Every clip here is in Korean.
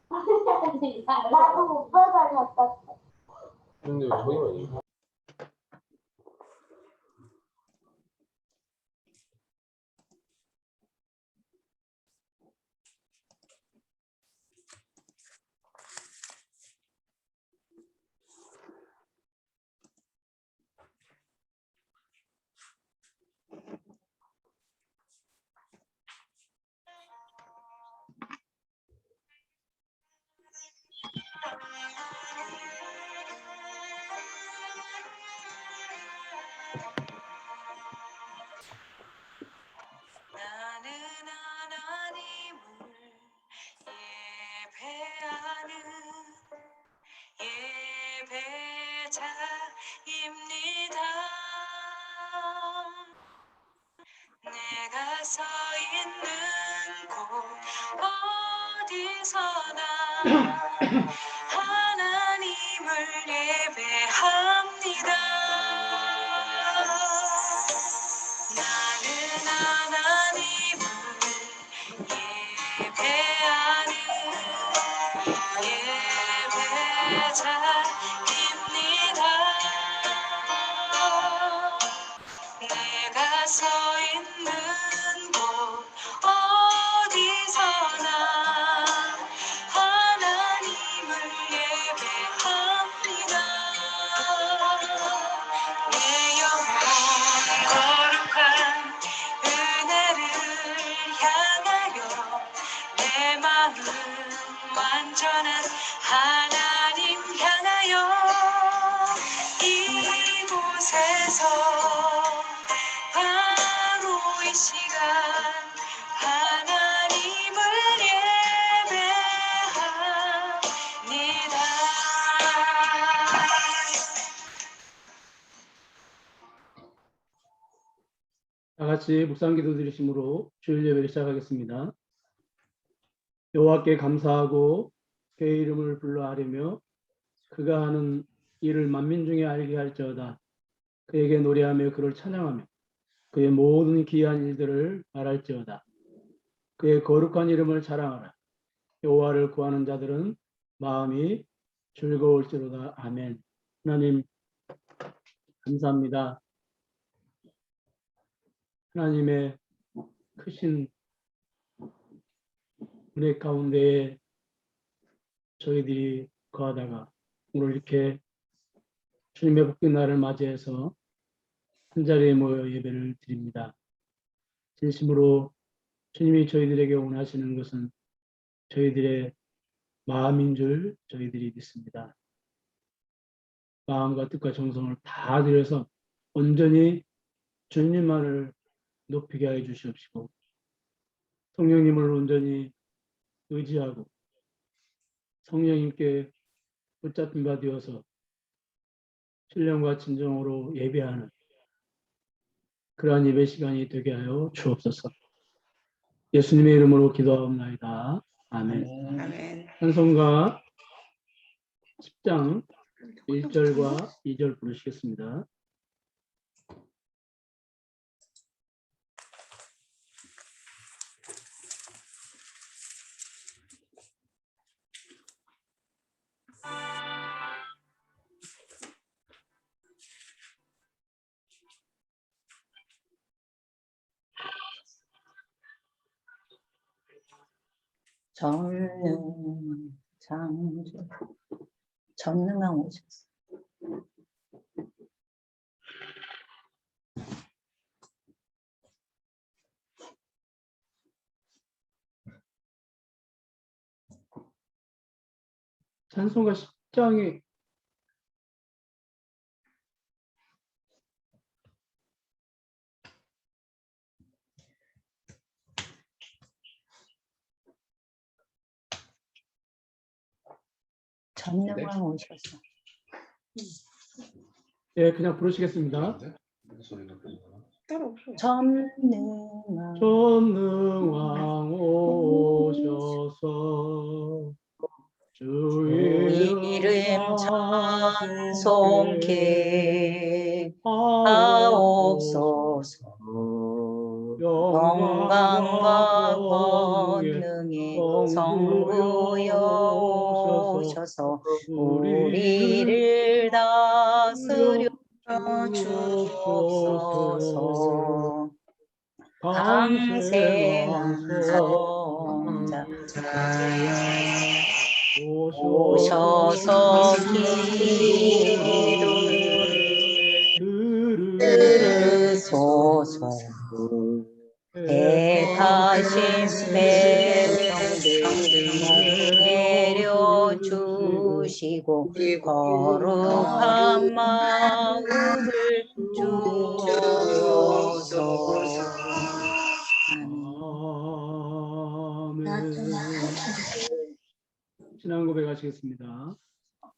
나도 오빠 닮았다. 근데 왜 저기만 있어? 나는 하나님을 예배하는 예배자입니다. 내가 서 있는 곳 어디서나 하나님을 예배합니다. 나는 하나님을 예배하는 예배자입니다. 내가 서 있는 곳 어디서나 하나님을 예배합니다. 내 영혼 거룩한 은혜를 향하여 내 마음 완전한 하나님 향하여 이곳에서 바로 이 시간 하나님을 예배합니다. 다 같이 묵상기도 드리심으로 주일 예배를 시작하겠습니다. 여호와께 감사하고 그의 이름을 불러 아뢰며 그가 하는 일을 만민 중에 알게 할지어다. 그에게 노래하며 그를 찬양하며 그의 모든 기이한 일들을 말할지어다. 그의 거룩한 이름을 자랑하라. 여호와를 구하는 자들은 마음이 즐거울지로다. 아멘. 하나님 감사합니다. 하나님의 크신 은혜 가운데에 저희들이 거하다가 오늘 이렇게 주님의 복된 날을 맞이해서 한자리에 모여 예배를 드립니다. 진심으로 주님이 저희들에게 원하시는 것은 저희들의 마음인 줄 저희들이 믿습니다. 마음과 뜻과 정성을 다 들여서 온전히 주님만을 높이게 해 주시옵시고 성령님을 온전히 의지하고 성령님께 붙잡힌 바 되어서 신령과 진정으로 예배하는 그러한 예배 시간이 되게 하여 주옵소서. 예수님의 이름으로 기도하옵나이다. 아멘. 아멘. 찬송가 10장 1절과 2절 부르시겠습니다. 전능한 창조 전능한 오셨어. 찬송가 10장이 전능한 오셨어. 예, 그냥 부르시겠습니다. 전능한 전능왕 오셔서 주의 이름 찬송케 하옵소서. 영광과 권능의 성부여 오셔서 우리를 다스려 주옵소서. 강생한 성자야 오셔서 기도를 들으소서. 택하신 백성들 내려주시고 거룩한 마음을 주옵소서. 아멘. 신앙 고백하시겠습니다.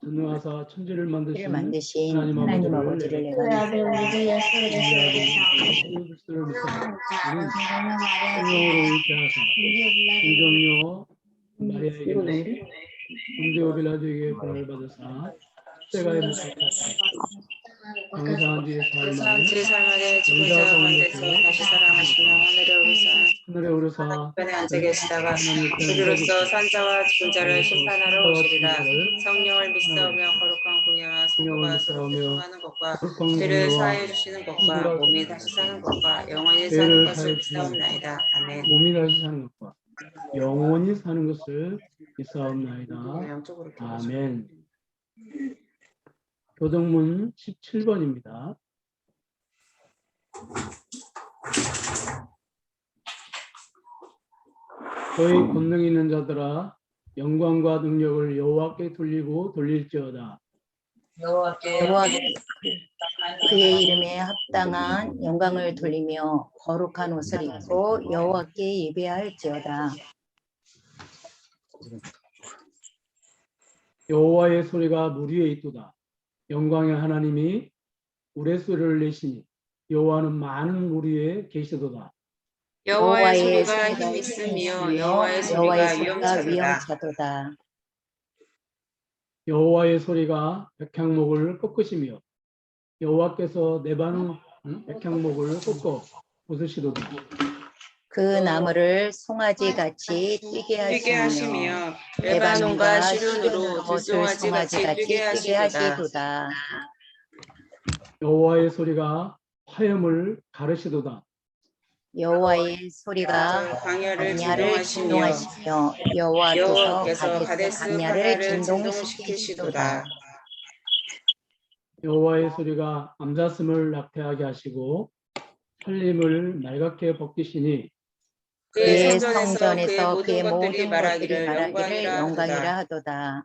전능하사 천지를 이를 만드신 만드신 하나님 하나님 아버지를 아버지를 내가 아들 우리 예수를 그리스도를 믿습니다. 성령으로 의지하사 성경요 마리아에게 군대오 빌라도에게 보를 받으사 십자가에 못 박히사 감사한 뒤의 삶에 죽은 자 가운데서 다시 살아나시며 하늘에 오르사 편에 앉아 계시다가 우리로서 산자와 죽은 자를 심판하러 오시리라. 성령을 믿사오며 거룩한 공예와 성도가 서로 교통하는 것과 죄를 사하여 주시는 것과 몸이 다시 사는 것과 영원히 사는 것을 믿사옵나이다. 아멘. 몸이 다시 사는 것과 영원히 사는 것을 믿사옵나이다. 아멘. 교동문 17번입니다. 너희 권능 있는 자들아 영광과 능력을 여호와께 돌리고 돌릴지어다. 여호와께 그의 이름에 합당한 영광을 돌리며 거룩한 옷을 입고 여호와께 예배할지어다. 여호와의 소리가 물 위에 있도다. 영광의 하나님이 우레소리를 내시니 여호와는 많은 물 위에 계시도다. 여호와의 소리가 힘 있으며 여호와의 소리가 위엄차도다. 여호와의 소리가 백향목을 꺾으시며 여호와께서 네바논 백향목을 꺾어 부수시도다. 그 나무를 송아지 같이 뛰게 하시며 레바논과 시륜으로 들송아지 같이 뛰게 하시도다. 여호와의 소리가 화염을 가르시도다. 여호와의 소리가 광야를 진동하시며 여호와께서 가데스 광야를 진동시키시도다. 여호와의 소리가 암사슴을 낙태하게 하시고 살림을 맑게 벗기시니 그의 성전에서 그의 모든 것들이 말하기를 영광이라 하도다.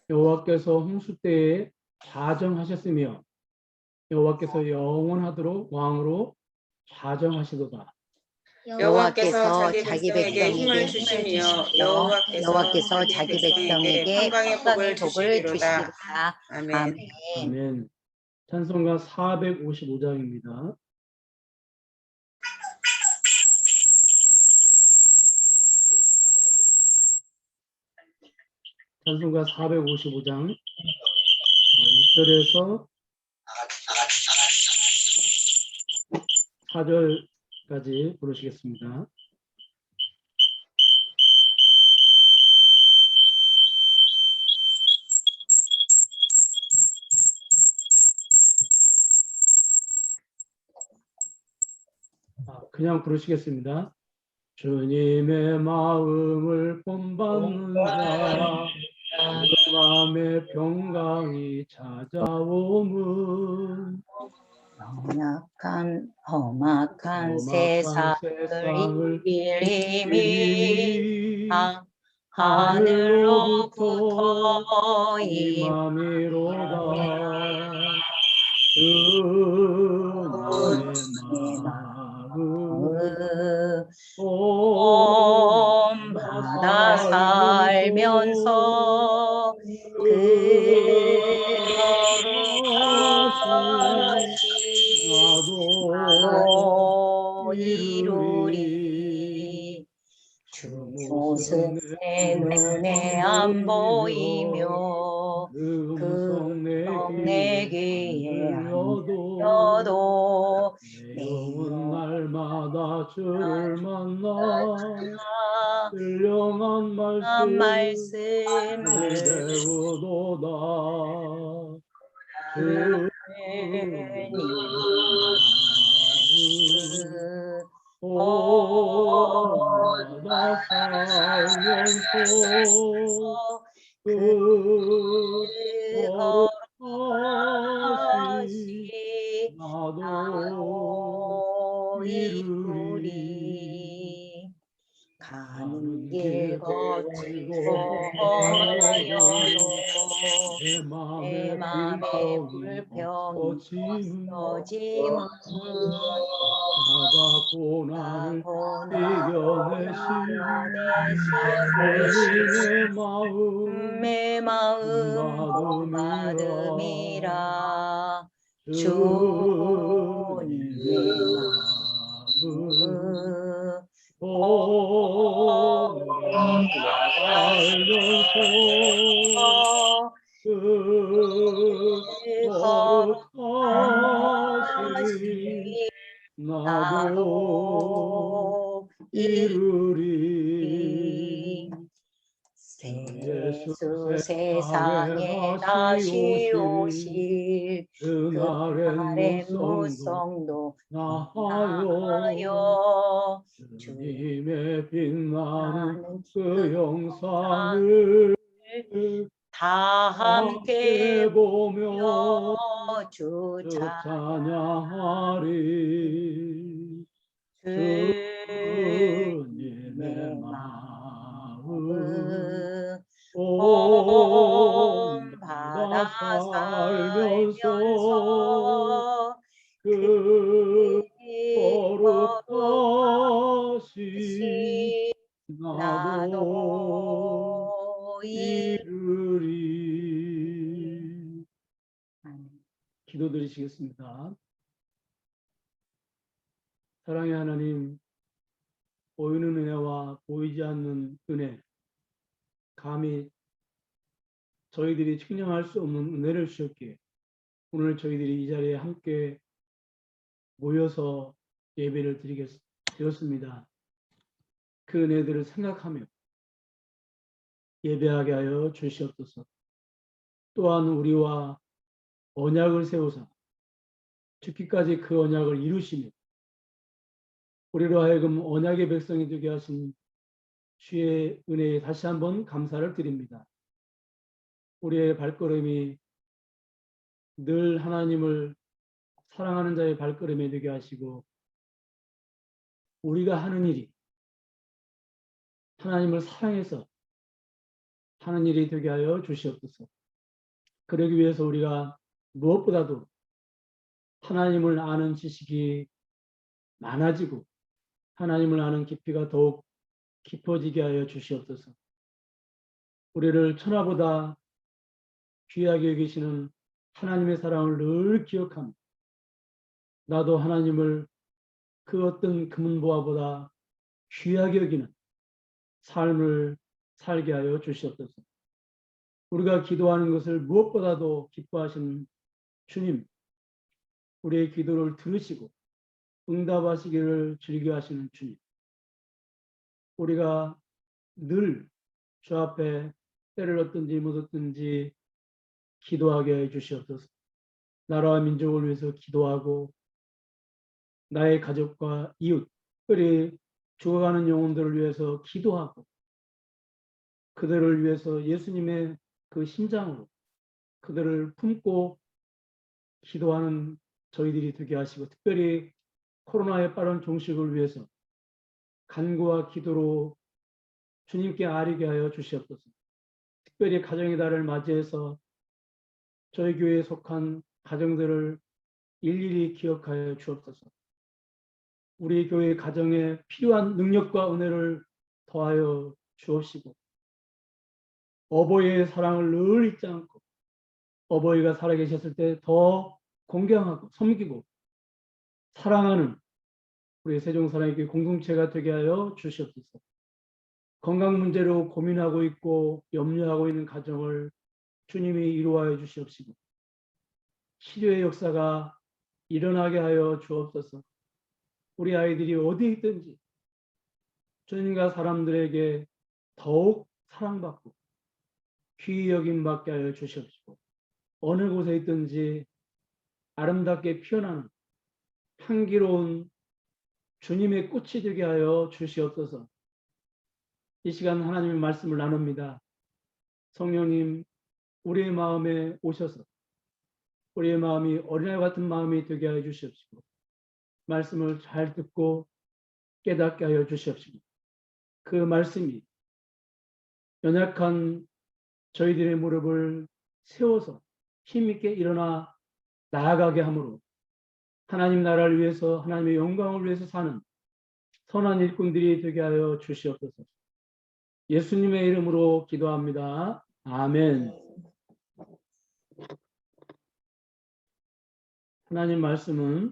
여호와께서 홍수 때에 좌정하셨으며 여호와께서 영원하도록 왕으로 좌정하시도다. 여호와께서 자기 백성에게 힘을 주시며 여호와께서 자기 백성에게 평강의 복을 주시리로다. 아멘. 아멘. 찬송가 455장입니다. 찬송가 455장 1절에서 4절까지 부르시겠습니다. 그냥 부르시겠습니다. 주님의 마음을 본받는 자, 그 마음의 평강이 찾아오면 험악한 세상을 이미 하늘로부터 임함이로다. 주님의 마음을 본받아 살면서 그 나도 이루리. 주 모습 내 눈에 안 보이며 그 내게 안 들려도 내 영혼 날마다 주를 만나 신령한 말씀을 배우도다. 나 살면서 그 거룩하신 나도 이루리. 가는 길 거칠고 내 내 맘에 불평이 꺼짐은 꺼짐은 나가 고난을 이겨내신 주님의 마음 내 마음 받음이라. 받음이라. 주님의 마음 알면서 그 거룩하신 나도 이루리. 예수 세상에 다시 오실 그날의 무성도 나하여 주님의 빛나는 그 영상을 다 함께 보며 주 찬양하리. 주님의 마음 온 받아 살면서 그 거룩하신 나도 이루리. 기도드리시겠습니다. 사랑의 하나님, 보이는 은혜와 보이지 않는 은혜, 감히 저희들이 측량할 수 없는 은혜를 주셨기에 오늘 저희들이 이 자리에 함께 모여서 예배를 드렸습니다. 그 은혜들을 생각하며 예배하게 하여 주시옵소서. 또한 우리와 언약을 세우사 죽기까지 그 언약을 이루시며 우리로 하여금 언약의 백성이 되게 하신 주의 은혜에 다시 한번 감사를 드립니다. 우리의 발걸음이 늘 하나님을 사랑하는 자의 발걸음이 되게 하시고 우리가 하는 일이 하나님을 사랑해서 하는 일이 되게 하여 주시옵소서. 그러기 위해서 우리가 무엇보다도 하나님을 아는 지식이 많아지고 하나님을 아는 깊이가 더욱 깊어지게 하여 주시옵소서. 우리를 천하보다 귀하게 여기시는 하나님의 사랑을 늘 기억하며 나도 하나님을 그 어떤 금은보화보다 귀하게 여기는 삶을 살게 하여 주시옵소서. 우리가 기도하는 것을 무엇보다도 기뻐하시는 주님, 우리의 기도를 들으시고 응답하시기를 즐겨하시는 주님, 우리가 늘 주 앞에 때를 얻든지 못 얻든지 기도하게 해 주시옵소서. 나라와 민족을 위해서 기도하고 나의 가족과 이웃, 특별히 죽어가는 영혼들을 위해서 기도하고 그들을 위해서 예수님의 그 심장으로 그들을 품고 기도하는 저희들이 되게 하시고 특별히 코로나의 빠른 종식을 위해서 간구와 기도로 주님께 아뢰게 하여 주시옵소서. 특별히 가정의 달을 맞이해서 저희 교회에 속한 가정들을 일일이 기억하여 주옵소서. 우리 교회 가정에 필요한 능력과 은혜를 더하여 주옵시고 어버이의 사랑을 늘 잊지 않고 어버이가 살아계셨을 때 더 공경하고 섬기고 사랑하는 우리 세종사랑교회 공동체가 되게 하여 주시옵소서. 건강 문제로 고민하고 있고 염려하고 있는 가정을 주님이 이루어 주시옵시고 치료의 역사가 일어나게 하여 주옵소서. 우리 아이들이 어디에 있든지 주님과 사람들에게 더욱 사랑받고 귀히 여김받게 하여 주시옵시고, 어느 곳에 있든지 아름답게 피어나는 향기로운 주님의 꽃이 되게 하여 주시옵소서. 이 시간 하나님의 말씀을 나눕니다. 성령님, 우리의 마음에 오셔서 우리의 마음이 어린아이 같은 마음이 되게 하여 주시옵시고, 말씀을 잘 듣고 깨닫게 하여 주시옵시고, 그 말씀이 연약한 저희들의 무릎을 세워서 힘있게 일어나 나아가게 함으로 하나님 나라를 위해서, 하나님의 영광을 위해서 사는 선한 일꾼들이 되게 하여 주시옵소서. 예수님의 이름으로 기도합니다. 아멘. 하나님 말씀은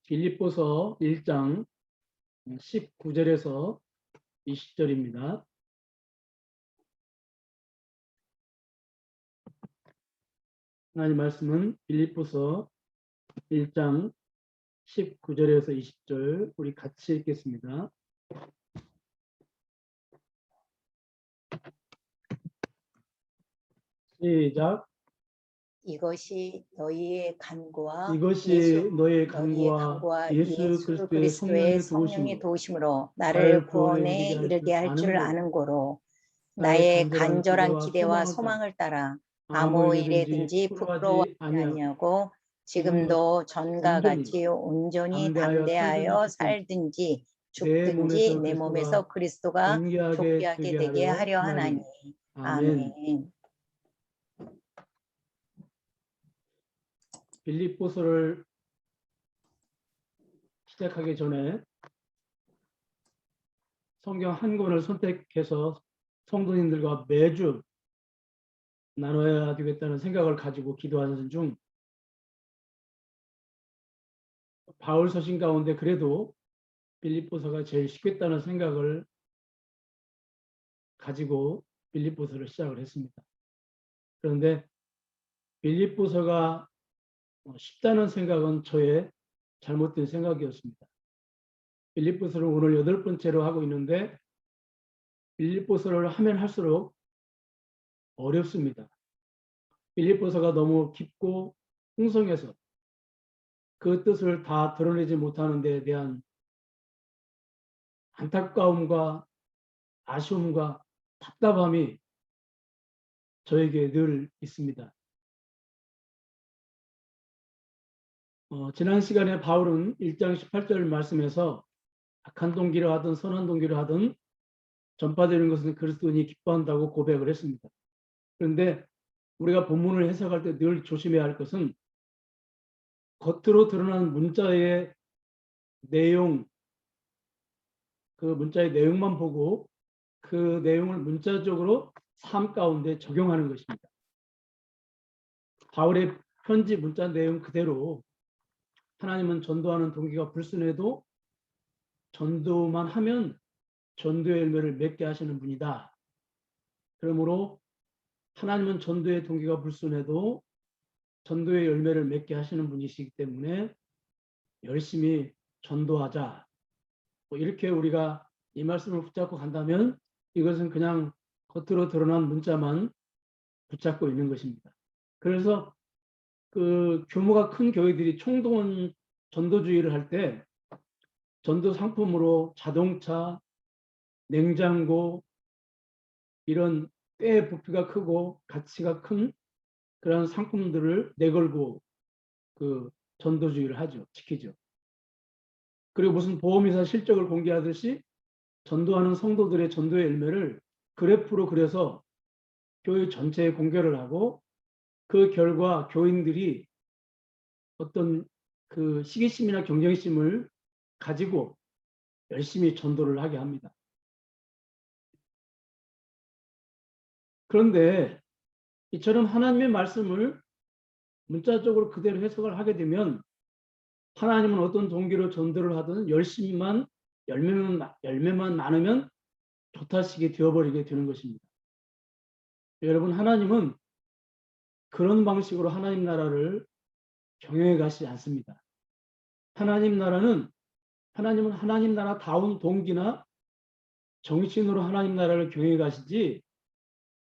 빌립보서 1장 19절에서 20절입니다. 하나님 말씀은 빌립보서 1장 19절에서 20절 우리 같이 읽겠습니다. 시작. 이것이 너희의 간구와 너의 간구와 예수 그리스도의 성령의 도우심으로 나를 나를 구원에 구원에 이르게 할 줄 아는 아는 고로 나의 간절한 기대와 소망을 따라 아무 일에든지 부끄러워하지 아니하고 지금도 전과 같이 온전히 담대하여 살든지 죽든지 내 몸에서 그리스도가 존귀하게 되게 하려 하나니. 아멘. 빌립보서를 시작하기 전에 성경 한 권을 선택해서 성도님들과 매주 나눠야 되겠다는 생각을 가지고 기도하는 중 바울 서신 가운데 그래도 빌립보서가 제일 쉽겠다는 생각을 가지고 빌립보서를 시작을 했습니다. 그런데 빌립보서가 쉽다는 생각은 저의 잘못된 생각이었습니다. 빌립보서를 오늘 8번째로 하고 있는데 빌립보서를 하면 할수록 어렵습니다. 빌립보서가 너무 깊고 풍성해서 그 뜻을 다 드러내지 못하는 데에 대한 안타까움과 아쉬움과 답답함이 저에게 늘 있습니다. 지난 시간에 바울은 1장 18절 말씀에서 악한 동기로 하든 선한 동기로 하든 전파되는 것은 그리스도인이 기뻐한다고 고백을 했습니다. 그런데 우리가 본문을 해석할 때 늘 조심해야 할 것은 겉으로 드러나는 문자의 내용, 그 문자의 내용만 보고 그 내용을 문자적으로 삶 가운데 적용하는 것입니다. 바울의 편지 문자 내용 그대로 하나님은 전도하는 동기가 불순해도 전도만 하면 전도의 열매를 맺게 하시는 분이다. 그러므로 하나님은 전도의 동기가 불순해도 전도의 열매를 맺게 하시는 분이시기 때문에 열심히 전도하자. 이렇게 우리가 이 말씀을 붙잡고 간다면 이것은 그냥 겉으로 드러난 문자만 붙잡고 있는 것입니다. 그래서 그 규모가 큰 교회들이 총동원 전도주의를 할 때 전도 상품으로 자동차, 냉장고 이런 꽤 부피가 크고 가치가 큰 그런 상품들을 내걸고 그 전도주의를 하죠. 지키죠. 그리고 무슨 보험회사 실적을 공개하듯이 전도하는 성도들의 전도의 열매를 그래프로 그려서 교회 전체에 공개를 하고 그 결과 교인들이 어떤 그 시기심이나 경쟁심을 가지고 열심히 전도를 하게 합니다. 그런데 이처럼 하나님의 말씀을 문자적으로 그대로 해석을 하게 되면 하나님은 어떤 동기로 전도를 하든 열심히만 열매만 많으면 좋다식이 되어버리게 되는 것입니다. 여러분, 하나님은 그런 방식으로 하나님 나라를 경영해 가시지 않습니다. 하나님은 하나님 나라다운 동기나 정신으로 하나님 나라를 경영해 가시지,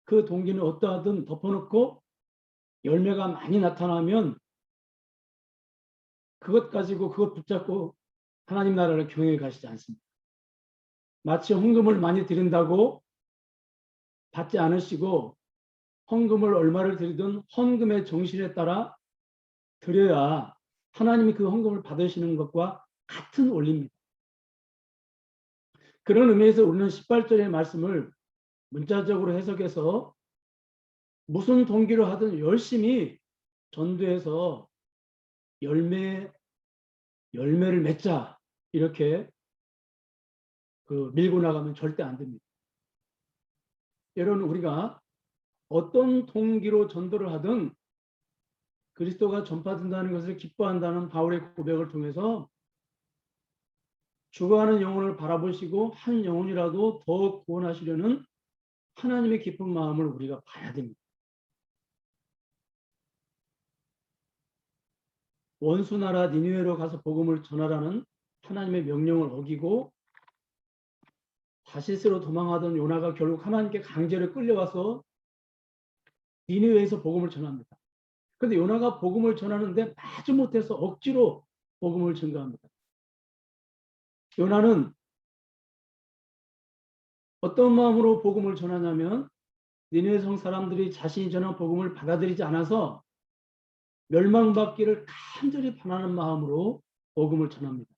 그 동기는 어떠하든 덮어놓고 열매가 많이 나타나면 그것 가지고 그것 붙잡고 하나님 나라를 경영해 가시지 않습니다. 마치 헌금을 많이 드린다고 받지 않으시고, 헌금을 얼마를 드리든 헌금의 정신에 따라 드려야 하나님이 그 헌금을 받으시는 것과 같은 원리입니다. 그런 의미에서 우리는 18절의 말씀을 문자적으로 해석해서 무슨 동기로 하든 열심히 전도해서 열매를 맺자, 이렇게 밀고 나가면 절대 안 됩니다. 여러분, 우리가 어떤 동기로 전도를 하든 그리스도가 전파된다는 것을 기뻐한다는 바울의 고백을 통해서 죽어가는 영혼을 바라보시고 한 영혼이라도 더 구원하시려는 하나님의 깊은 마음을 우리가 봐야 됩니다. 원수 나라 니느웨로 가서 복음을 전하라는 하나님의 명령을 어기고 다시스로 도망하던 요나가 결국 하나님께 강제로 끌려와서 니느웨에서 복음을 전합니다. 그런데 요나가 복음을 전하는데 마주 못해서 억지로 복음을 전가합니다. 요나는 어떤 마음으로 복음을 전하냐면, 니느웨 성 사람들이 자신이 전한 복음을 받아들이지 않아서 멸망받기를 간절히 바라는 마음으로 복음을 전합니다.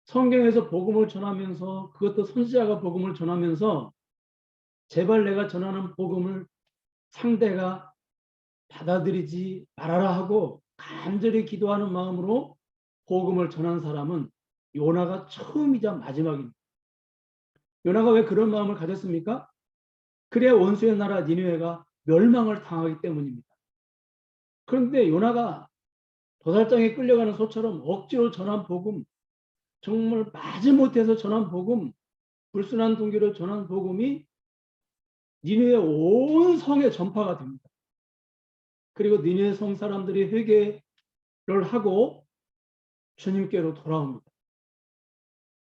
성경에서 복음을 전하면서, 그것도 선지자가 복음을 전하면서 제발 내가 전하는 복음을 상대가 받아들이지 말아라 하고 간절히 기도하는 마음으로 복음을 전한 사람은 요나가 처음이자 마지막입니다. 요나가 왜 그런 마음을 가졌습니까? 그래야 원수의 나라 니느웨가 멸망을 당하기 때문입니다. 그런데 요나가 도살장에 끌려가는 소처럼 억지로 전한 복음, 정말 마지못해서 전한 복음, 불순한 동기로 전한 복음이 니느웨 온 성에 전파가 됩니다. 그리고 니느웨 성 사람들이 회개를 하고 주님께로 돌아옵니다.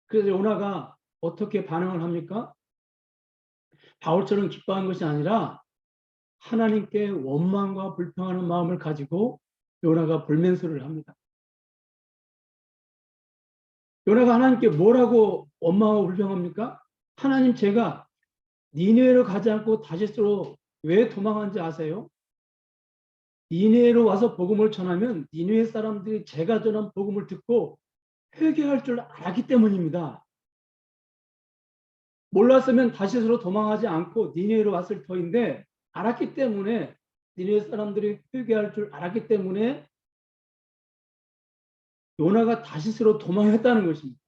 그래서 요나가 어떻게 반응을 합니까? 바울처럼 기뻐한 것이 아니라 하나님께 원망과 불평하는 마음을 가지고 요나가 불면서를 합니다. 요나가 하나님께 뭐라고 원망하고 불평합니까? 하나님, 제가 니느웨로 가지 않고 다시스로 왜 도망한지 아세요? 니느웨로 와서 복음을 전하면 니느웨 사람들이 제가 전한 복음을 듣고 회개할 줄 알았기 때문입니다. 몰랐으면 다시스로 도망하지 않고 니느웨로 왔을 터인데, 알았기 때문에, 니느웨 사람들이 회개할 줄 알았기 때문에 요나가 다시스로 도망했다는 것입니다.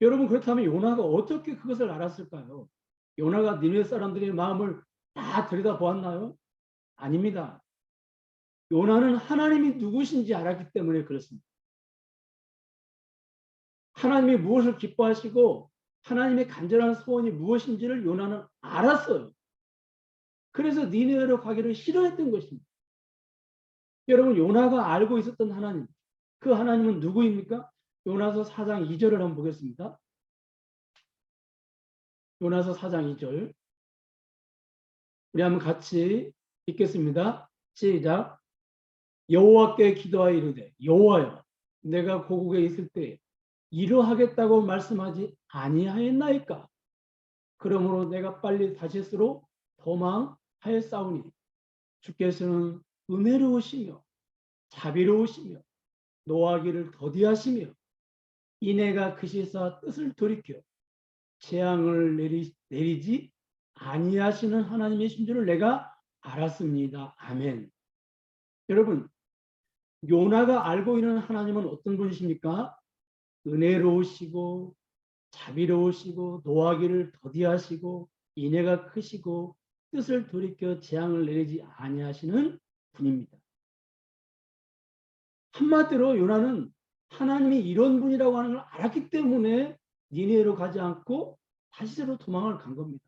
여러분, 그렇다면 요나가 어떻게 그것을 알았을까요? 요나가 니느웨 사람들의 마음을 다 들여다보았나요? 아닙니다. 요나는 하나님이 누구신지 알았기 때문에 그렇습니다. 하나님이 무엇을 기뻐하시고 하나님의 간절한 소원이 무엇인지를 요나는 알았어요. 그래서 니느웨로 가기를 싫어했던 것입니다. 여러분, 요나가 알고 있었던 하나님, 그 하나님은 누구입니까? 요나서 4장 2절을 한번 보겠습니다. 요나서 4장 2절. 우리 한번 같이 읽겠습니다. 시작. 여호와께 기도하여 이르되, 여호와여, 내가 고국에 있을 때 이러하겠다고 말씀하지 아니하였나이까? 그러므로 내가 빨리 다시스로 도망하였사오니 주께서는 은혜로우시며 자비로우시며 노하기를 더디하시며 이내가 그시사 뜻을 돌이켜 재앙을 내리지 아니하시는 하나님이신 줄을 내가 알았습니다. 아멘. 여러분, 요나가 알고 있는 하나님은 어떤 분이십니까? 은혜로우시고 자비로우시고 노하기를 더디하시고 인애가 크시고 뜻을 돌이켜 재앙을 내리지 아니하시는 분입니다. 한마디로 요나는 하나님이 이런 분이라고 하는 걸 알았기 때문에 니느웨로 가지 않고 다시스로 도망을 간 겁니다.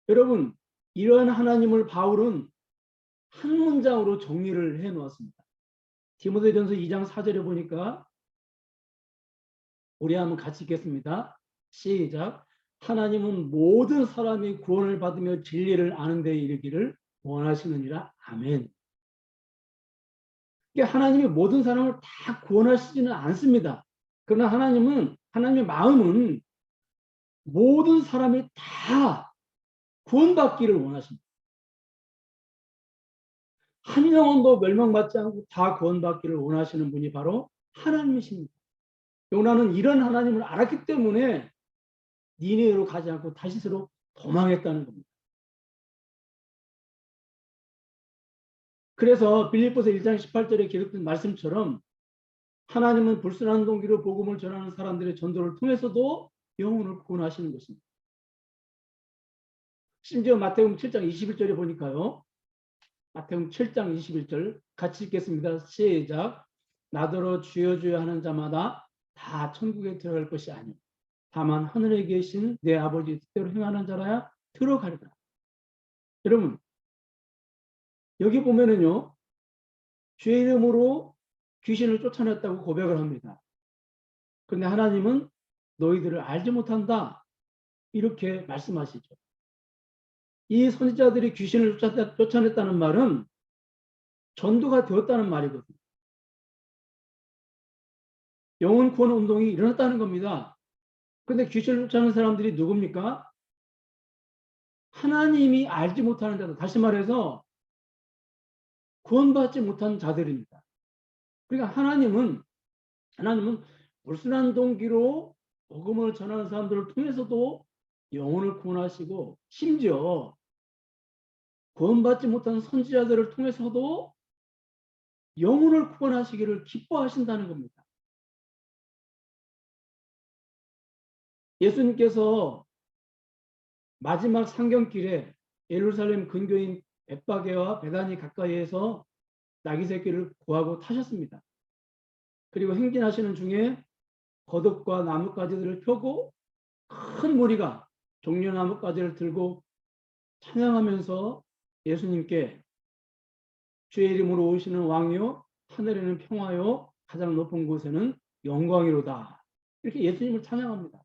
여러분, 이러한 하나님을 바울은 한 문장으로 정리를 해 놓았습니다. 디모데전서 2장 4절에 보니까 우리 한번 같이 읽겠습니다. 시작. 하나님은 모든 사람이 구원을 받으며 진리를 아는 데 이르기를 원하시느니라. 아멘. 하나님이 모든 사람을 다 구원하시지는 않습니다. 그러나 하나님의 마음은 모든 사람이 다 구원받기를 원하십니다. 한 영혼도 멸망받지 않고 다 구원받기를 원하시는 분이 바로 하나님이십니다. 요나는 이런 하나님을 알았기 때문에 니네로 가지 않고 다시스로 도망했다는 겁니다. 그래서 빌립보서 1장 18절에 기록된 말씀처럼 하나님은 불순한 동기로 복음을 전하는 사람들의 전도를 통해서도 영혼을 구원하시는 것입니다. 심지어 마태복음 7장 21절에 보니까요. 마태복음 7장 21절 같이 읽겠습니다. 시작. 나더러 주여 주여 하는 자마다 다 천국에 들어갈 것이 아니오. 다만 하늘에 계신 내 아버지 뜻대로 행하는 자라야 들어가리라. 여러분 여기 보면은요. 주의 이름으로 귀신을 쫓아냈다고 고백을 합니다. 그런데 하나님은 너희들을 알지 못한다. 이렇게 말씀하시죠. 이 선지자들이 귀신을 쫓아냈다는 말은 전도가 되었다는 말이거든요. 영혼 구원 운동이 일어났다는 겁니다. 그런데 귀신을 쫓아내는 사람들이 누굽니까? 하나님이 알지 못하는 자들, 다시 말해서 구원받지 못한 자들입니다. 그러니까 하나님은 불순한 동기로 복음을 전하는 사람들을 통해서도 영혼을 구원하시고 심지어 구원받지 못한 선지자들을 통해서도 영혼을 구원하시기를 기뻐하신다는 겁니다. 예수님께서 마지막 상경길에 예루살렘 근교인 벳바게와 베다니 가까이에서 나귀 새끼를 구하고 타셨습니다. 그리고 행진하시는 중에 겉옷과 나뭇가지들을 펴고 큰 무리가 종려 나뭇가지를 들고 찬양하면서 예수님께 주의 이름으로 오시는 왕이요 하늘에는 평화요 가장 높은 곳에는 영광이로다. 이렇게 예수님을 찬양합니다.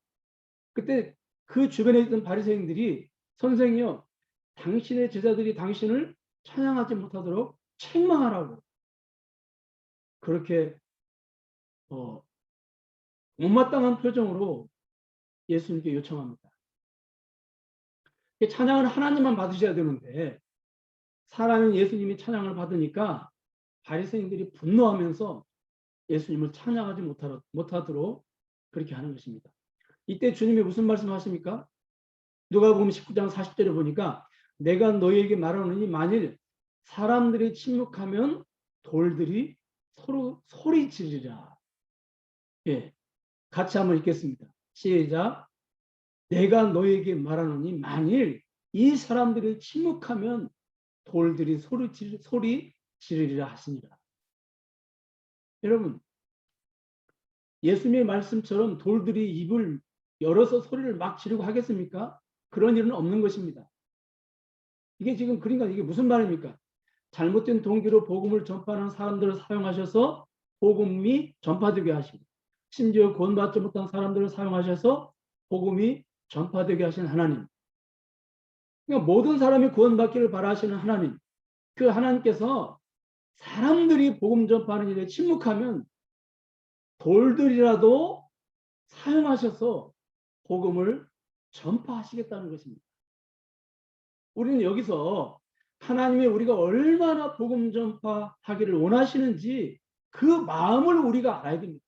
그때 그 주변에 있던 바리새인들이 선생이요 당신의 제자들이 당신을 찬양하지 못하도록 책망하라고 그렇게 못마땅한 표정으로 예수님께 요청합니다. 찬양을 하나님만 받으셔야 되는데 사람은 예수님이 찬양을 받으니까 바리새인들이 분노하면서 예수님을 찬양하지 못하도록 그렇게 하는 것입니다. 이때 주님이 무슨 말씀하십니까? 누가복음 19장 40절에 보니까 내가 너희에게 말하노니 만일 사람들이 침묵하면 돌들이 서로 소리 지르리라. 예, 같이 한번 읽겠습니다. 시작. 내가 너희에게 말하노니 만일 이 사람들이 침묵하면 돌들이 소리 지르리라 하시니라. 여러분 예수님의 말씀처럼 돌들이 입을 열어서 소리를 막 지르고 하겠습니까? 그런 일은 없는 것입니다. 이게 지금 그러니까 이게 무슨 말입니까? 잘못된 동기로 복음을 전파하는 사람들을 사용하셔서 복음이 전파되게 하시고 심지어 구원받지 못한 사람들을 사용하셔서 복음이 전파되게 하신 하나님. 그러니까 모든 사람이 구원받기를 바라시는 하나님. 그 하나님께서 사람들이 복음 전파하는 일에 침묵하면 돌들이라도 사용하셔서 복음을 전파하시겠다는 것입니다. 우리는 여기서 하나님이 우리가 얼마나 복음 전파하기를 원하시는지 그 마음을 우리가 알아야 됩니다.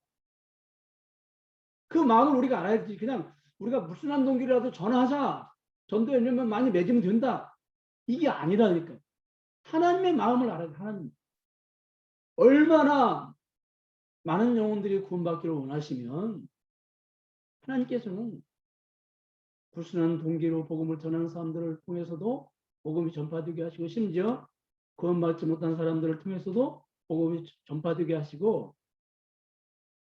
그 마음을 우리가 알아야지 그냥 우리가 불순한 동기라도 전하자. 전도 연료면 많이 맺으면 된다. 이게 아니라니까요. 하나님의 마음을 알아야 돼요. 하나님. 얼마나 많은 영혼들이 구원받기를 원하시면 하나님께서는 불순한 동기로 복음을 전하는 사람들을 통해서도 복음이 전파되게 하시고 심지어 구원받지 못한 사람들을 통해서도 복음이 전파되게 하시고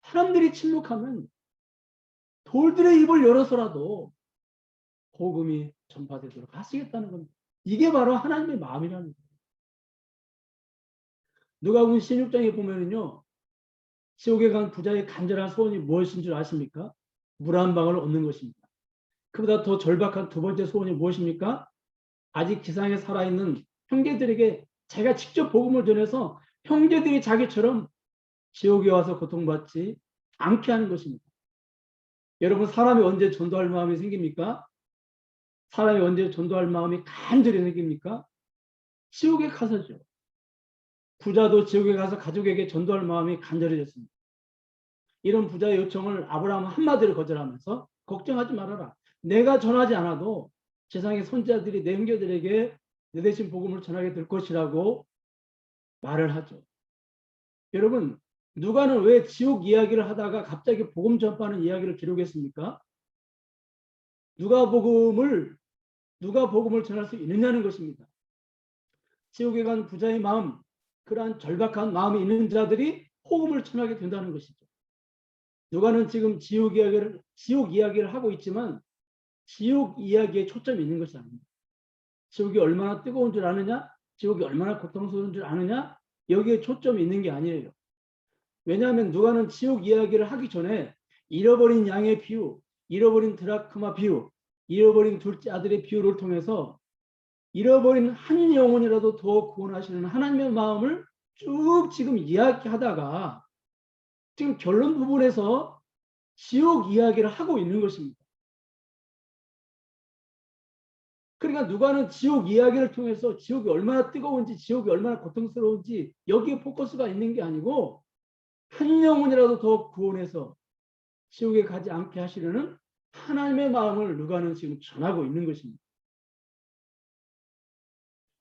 사람들이 침묵하면 돌들의 입을 열어서라도 복음이 전파되도록 하시겠다는 겁니다. 이게 바로 하나님의 마음이라는 거예요. 누가복음 16장에 보면은요, 지옥에 간 부자의 간절한 소원이 무엇인 줄 아십니까? 물 한 방울 얻는 것입니다. 그보다 더 절박한 두 번째 소원이 무엇입니까? 아직 지상에 살아있는 형제들에게 자기가 직접 복음을 전해서 형제들이 자기처럼 지옥에 와서 고통받지 않게 하는 것입니다. 여러분, 사람이 언제 전도할 마음이 생깁니까? 사람이 언제 전도할 마음이 간절히 생깁니까? 지옥에 가서죠. 부자도 지옥에 가서 가족에게 전도할 마음이 간절해졌습니다. 이런 부자의 요청을 아브라함은 한마디로 거절하면서 걱정하지 말아라. 내가 전하지 않아도 세상의 선지자들이 내 형제들에게 내 대신 복음을 전하게 될 것이라고 말을 하죠. 여러분, 누가는 왜 지옥 이야기를 하다가 갑자기 복음 전파하는 이야기를 기록했습니까? 누가 복음을 전할 수 있느냐는 것입니다. 지옥에 간 부자의 마음, 그러한 절박한 마음이 있는 자들이 복음을 전하게 된다는 것이죠. 누가는 지금 지옥 이야기를 하고 있지만 지옥 이야기에 초점이 있는 것이 아닙니다. 지옥이 얼마나 뜨거운 줄 아느냐? 지옥이 얼마나 고통스러운 줄 아느냐? 여기에 초점이 있는 게 아니에요. 왜냐하면 누가는 지옥 이야기를 하기 전에 잃어버린 양의 비유, 잃어버린 드라크마 비유, 잃어버린 둘째 아들의 비유를 통해서 잃어버린 한 영혼이라도 더 구원하시는 하나님의 마음을 쭉 지금 이야기하다가 지금 결론 부분에서 지옥 이야기를 하고 있는 것입니다. 그러니까 누가는 지옥 이야기를 통해서 지옥이 얼마나 뜨거운지, 지옥이 얼마나 고통스러운지 여기에 포커스가 있는 게 아니고 한 영혼이라도 더 구원해서 지옥에 가지 않게 하시려는 하나님의 마음을 누가는 지금 전하고 있는 것입니다.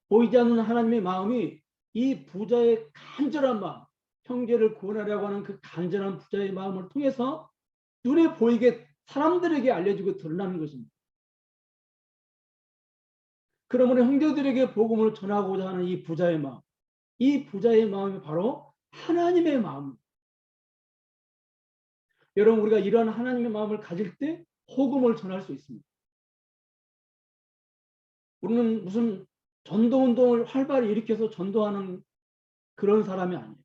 보이지 않는 하나님의 마음이 이 부자의 간절한 마음, 형제를 구원하려고 하는 그 간절한 부자의 마음을 통해서 눈에 보이게 사람들에게 알려지고 드러나는 것입니다. 그러므로 형제들에게 복음을 전하고자 하는 이 부자의 마음, 이 부자의 마음이 바로 하나님의 마음입니다. 여러분, 우리가 이러한 하나님의 마음을 가질 때 복음을 전할 수 있습니다. 우리는 무슨 전도운동을 활발히 일으켜서 전도하는 그런 사람이 아니에요.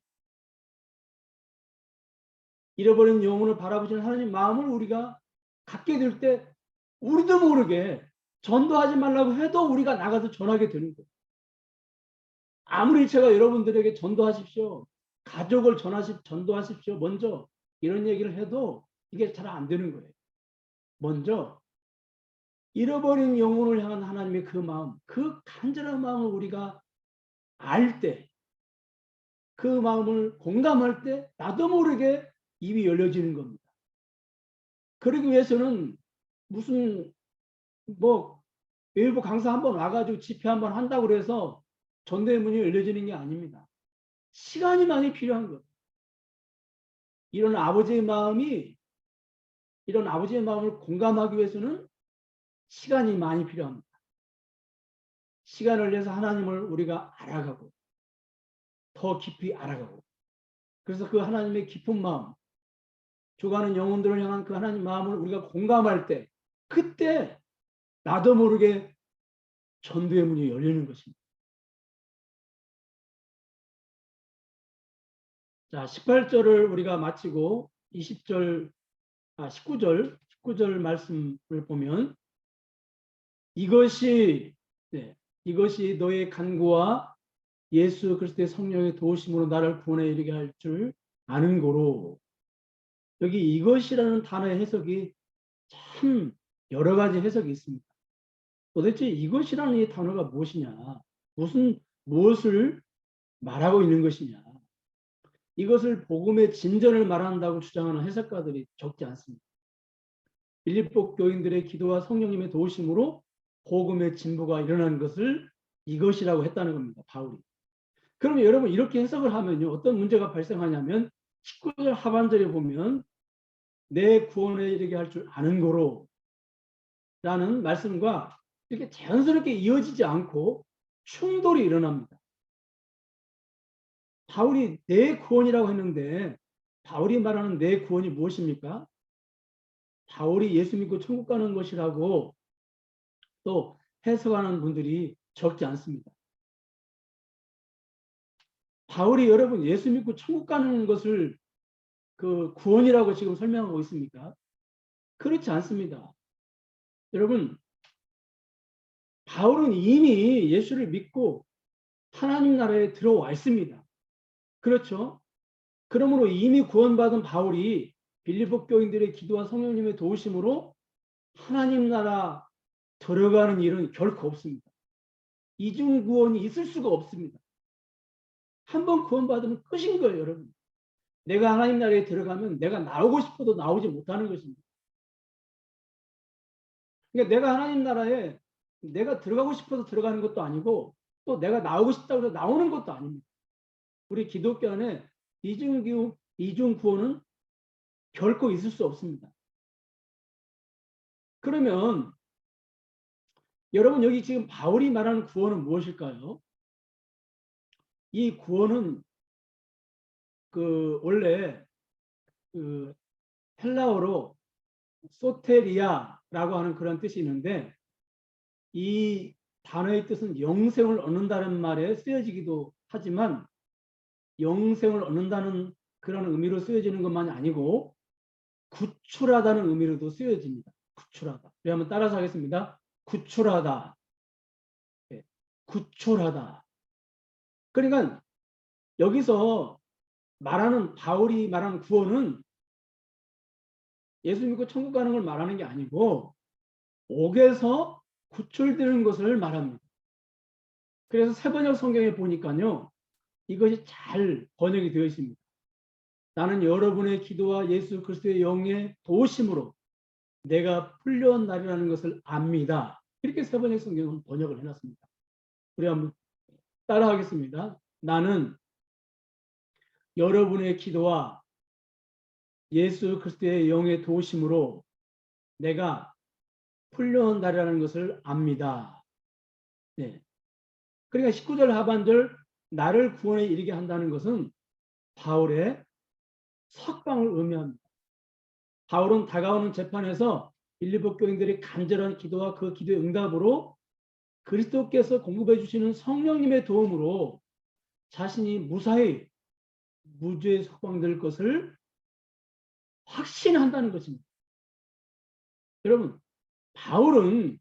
잃어버린 영혼을 바라보시는 하나님 마음을 우리가 갖게 될 때 우리도 모르게 전도하지 말라고 해도 우리가 나가서 전하게 되는 거예요. 아무리 제가 여러분들에게 전도하십시오, 가족을 전도하십시오, 먼저 이런 얘기를 해도 이게 잘 안 되는 거예요. 먼저 잃어버린 영혼을 향한 하나님의 그 마음, 그 간절한 마음을 우리가 알 때, 그 마음을 공감할 때 나도 모르게 입이 열려지는 겁니다. 그러기 위해서는 무슨 외부 강사 한번 와가지고 집회 한번 한다고 해서 전도의 문이 열려지는 게 아닙니다. 시간이 많이 필요한 것. 이런 아버지의 마음을 공감하기 위해서는 시간이 많이 필요합니다. 시간을 내서 하나님을 우리가 알아가고 더 깊이 알아가고, 그래서 그 하나님의 깊은 마음, 죽어가는 영혼들을 향한 그 하나님 마음을 우리가 공감할 때, 그때 나도 모르게 전도의 문이 열리는 것입니다. 자, 18절을 우리가 마치고 19절 말씀을 보면 이것이 너의 간구와 예수 그리스도의 성령의 도우심으로 나를 구원에 이르게 할 줄 아는 고로. 여기 이것이라는 단어의 해석이 참 여러 가지 해석이 있습니다. 도대체 이것이라는 이 단어가 무엇이냐, 무엇을 말하고 있는 것이냐, 이것을 복음의 진전을 말한다고 주장하는 해석가들이 적지 않습니다. 빌립보 교인들의 기도와 성령님의 도우심으로 복음의 진보가 일어나는 것을 이것이라고 했다는 겁니다, 바울이. 그러면 여러분, 이렇게 해석을 하면요, 어떤 문제가 발생하냐면 19절 하반절에 보면 내 구원에 이르게 할 줄 아는 고로 라는 말씀과 이렇게 자연스럽게 이어지지 않고 충돌이 일어납니다. 바울이 내 구원이라고 했는데 바울이 말하는 내 구원이 무엇입니까? 바울이 예수 믿고 천국 가는 것이라고 또 해석하는 분들이 적지 않습니다. 바울이 여러분 예수 믿고 천국 가는 것을 그 구원이라고 지금 설명하고 있습니까? 그렇지 않습니다. 여러분, 바울은 이미 예수를 믿고 하나님 나라에 들어와 있습니다. 그렇죠? 그러므로 이미 구원받은 바울이 빌립보 교인들의 기도와 성령님의 도우심으로 하나님 나라 들어가는 일은 결코 없습니다. 이중 구원이 있을 수가 없습니다. 한번 구원받으면 끝인 거예요, 여러분. 내가 하나님 나라에 들어가면 내가 나오고 싶어도 나오지 못하는 것입니다. 그러니까 내가 하나님 나라에 내가 들어가고 싶어서 들어가는 것도 아니고 또 내가 나오고 싶다고 해서 나오는 것도 아닙니다. 우리 기독교 안에 이중 구원은 결코 있을 수 없습니다. 그러면 여러분 여기 지금 바울이 말하는 구원은 무엇일까요? 이 구원은 원래 헬라어로 소테리아라고 하는 그런 뜻이 있는데 이 단어의 뜻은 영생을 얻는다는 말에 쓰여지기도 하지만 영생을 얻는다는 그런 의미로 쓰여지는 것만이 아니고 구출하다는 의미로도 쓰여집니다. 구출하다. 우리 한번 따라서 하겠습니다. 구출하다. 네. 구출하다. 그러니까 여기서 바울이 말하는 구원은 예수 믿고 천국 가는 걸 말하는 게 아니고 옥에서 구출되는 것을 말합니다. 그래서 새번역 성경에 보니까요. 이것이 잘 번역이 되어 있습니다. 나는 여러분의 기도와 예수 그리스도의 영의 도우심으로 내가 풀려온 날이라는 것을 압니다. 이렇게 새번역 성경은 번역을 해놨습니다. 우리 한번 따라하겠습니다. 나는 여러분의 기도와 예수 그리스도의 영의 도우심으로 내가 풀려온 날이라는 것을 압니다. 네. 그러니까 19절 하반절 나를 구원에 이르게 한다는 것은 바울의 석방을 의미합니다. 바울은 다가오는 재판에서 빌립보 교인들의 간절한 기도와 그 기도의 응답으로 그리스도께서 공급해 주시는 성령님의 도움으로 자신이 무사히 무죄에 석방될 것을 확신한다는 것입니다. 여러분, 바울은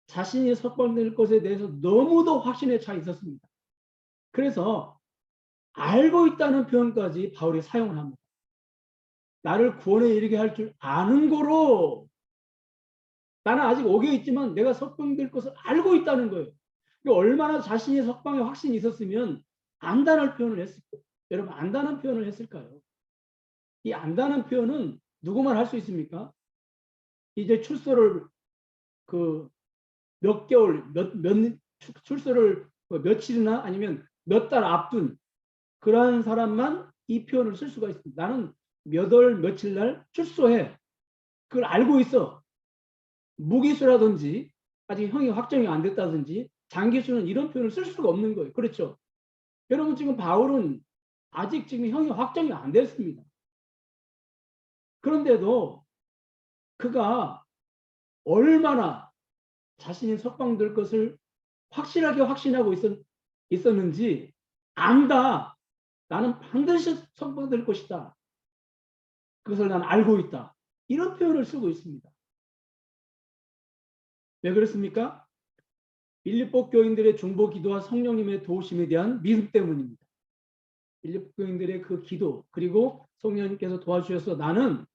자신이 석방될 것에 대해서 너무도 확신에 차 있었습니다. 그래서 알고 있다는 표현까지 바울이 사용을 합니다. 나를 구원에 이르게 할 줄 아는 거로 나는 아직 옥에 있지만 내가 석방될 것을 알고 있다는 거예요. 얼마나 자신이 석방에 확신이 있었으면 안다는 표현을 했을까요? 여러분 안다는 표현을 했을까요? 이 안다는 표현은 누구만 할 수 있습니까? 이제 출소를 몇 개월, 출소를 며칠이나 아니면 몇 달 앞둔 그러한 사람만 이 표현을 쓸 수가 있습니다. 나는 몇 월 며칠 날 출소해. 그걸 알고 있어. 무기수라든지 아직 형이 확정이 안 됐다든지 장기수는 이런 표현을 쓸 수가 없는 거예요. 그렇죠? 여러분 지금 바울은 아직 지금 형이 확정이 안 됐습니다. 그런데도 그가 얼마나 자신이 석방될 것을 확실하게 확신하고 있었는지 안다. 나는 반드시 석방될 것이다. 그것을 난 알고 있다. 이런 표현을 쓰고 있습니다. 왜 그렇습니까? 빌립보 교인들의 중보 기도와 성령님의 도우심에 대한 믿음 때문입니다. 빌립보 교인들의 그 기도 그리고 성령님께서 도와주셔서 나는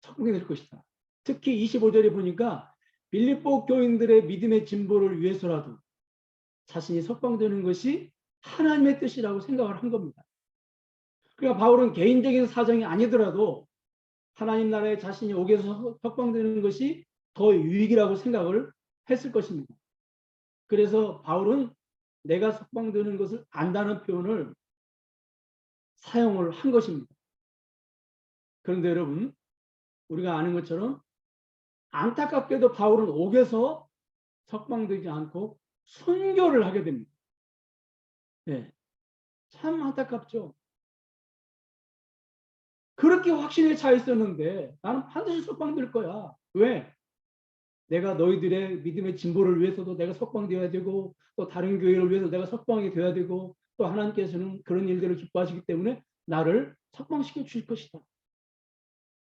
석방이 될 것이다. 특히 25절에 보니까 빌립보 교인들의 믿음의 진보를 위해서라도 자신이 석방되는 것이 하나님의 뜻이라고 생각을 한 겁니다. 그러니까 바울은 개인적인 사정이 아니더라도 하나님 나라에 자신이 옥에서 석방되는 것이 더 유익이라고 생각을 했을 것입니다. 그래서 바울은 내가 석방되는 것을 안다는 표현을 사용을 한 것입니다. 그런데 여러분 우리가 아는 것처럼 안타깝게도 바울은 옥에서 석방되지 않고 순교를 하게 됩니다. 네, 참 안타깝죠. 그렇게 확신에 차 있었는데 나는 반드시 석방될 거야. 왜? 내가 너희들의 믿음의 진보를 위해서도 내가 석방되어야 되고 또 다른 교회를 위해서 내가 석방이 되어야 되고 또 하나님께서는 그런 일들을 기뻐하시기 때문에 나를 석방시켜 주실 것이다.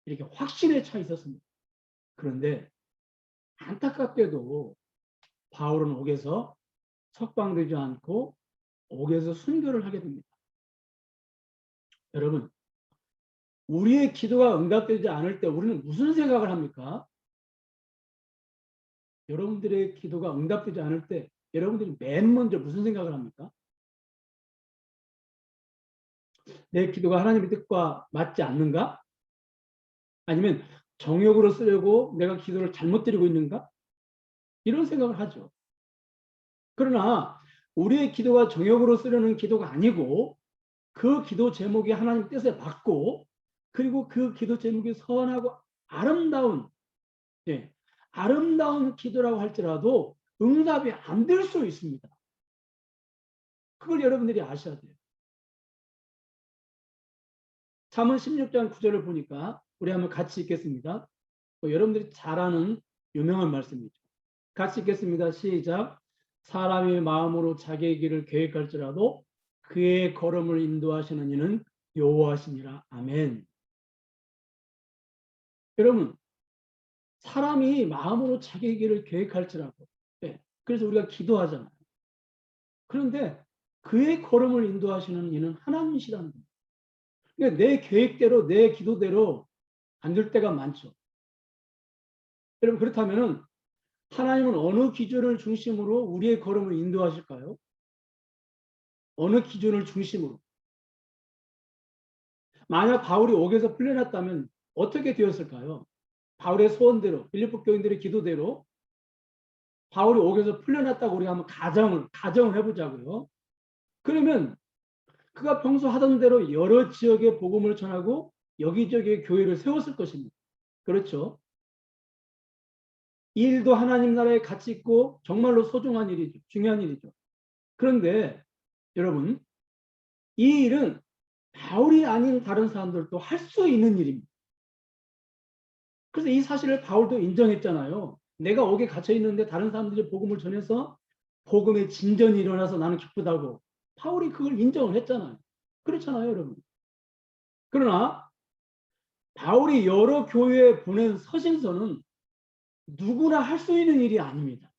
이렇게 확신에 차 있었습니다. 그런데 안타깝게도 바울은 옥에서 석방되지 않고 옥에서 순교를 하게 됩니다. 여러분, 우리의 기도가 응답되지 않을 때 우리는 무슨 생각을 합니까? 여러분들의 기도가 응답되지 않을 때 여러분들이 맨 먼저 무슨 생각을 합니까? 내 기도가 하나님의 뜻과 맞지 않는가? 아니면 정욕으로 쓰려고 내가 기도를 잘못 드리고 있는가? 이런 생각을 하죠. 그러나 우리의 기도가 정욕으로 쓰려는 기도가 아니고 그 기도 제목이 하나님 뜻에 맞고 그리고 그 기도 제목이 선하고 아름다운 아름다운 기도라고 할지라도 응답이 안 될 수 있습니다. 그걸 여러분들이 아셔야 돼요. 잠언 16장 9절을 보니까 우리 한번 같이 읽겠습니다. 여러분들이 잘 아는 유명한 말씀이죠. 같이 읽겠습니다. 시작. 사람의 마음으로 자기의 길을 계획할지라도 그의 걸음을 인도하시는 이는 여호와시니라. 아멘. 여러분, 사람이 마음으로 자기의 길을 계획할지라도 그래서 우리가 기도하잖아요. 그런데 그의 걸음을 인도하시는 이는 하나님이시라는 거예요. 그러니까 내 계획대로 내 기도대로 안 될 때가 많죠. 여러분, 그렇다면 하나님은 어느 기준을 중심으로 우리의 걸음을 인도하실까요? 어느 기준을 중심으로? 만약 바울이 옥에서 풀려났다면 어떻게 되었을까요? 바울의 소원대로, 빌립보 교인들의 기도대로 바울이 옥에서 풀려났다고 우리가 한번 가정을 해보자고요. 그러면 그가 평소 하던 대로 여러 지역에 복음을 전하고 여기저기에 교회를 세웠을 것입니다. 그렇죠? 이 일도 하나님 나라에 가치 있고 정말로 소중한 일이죠. 중요한 일이죠. 그런데 여러분, 이 일은 바울이 아닌 다른 사람들도 할 수 있는 일입니다. 그래서 이 사실을 바울도 인정했잖아요. 내가 옥에 갇혀 있는데 다른 사람들이 복음을 전해서 복음의 진전이 일어나서 나는 기쁘다고. 바울이 그걸 인정을 했잖아요. 그렇잖아요, 여러분. 그러나 바울이 여러 교회에 보낸 서신서는 누구나 할 수 있는 일이 아닙니다.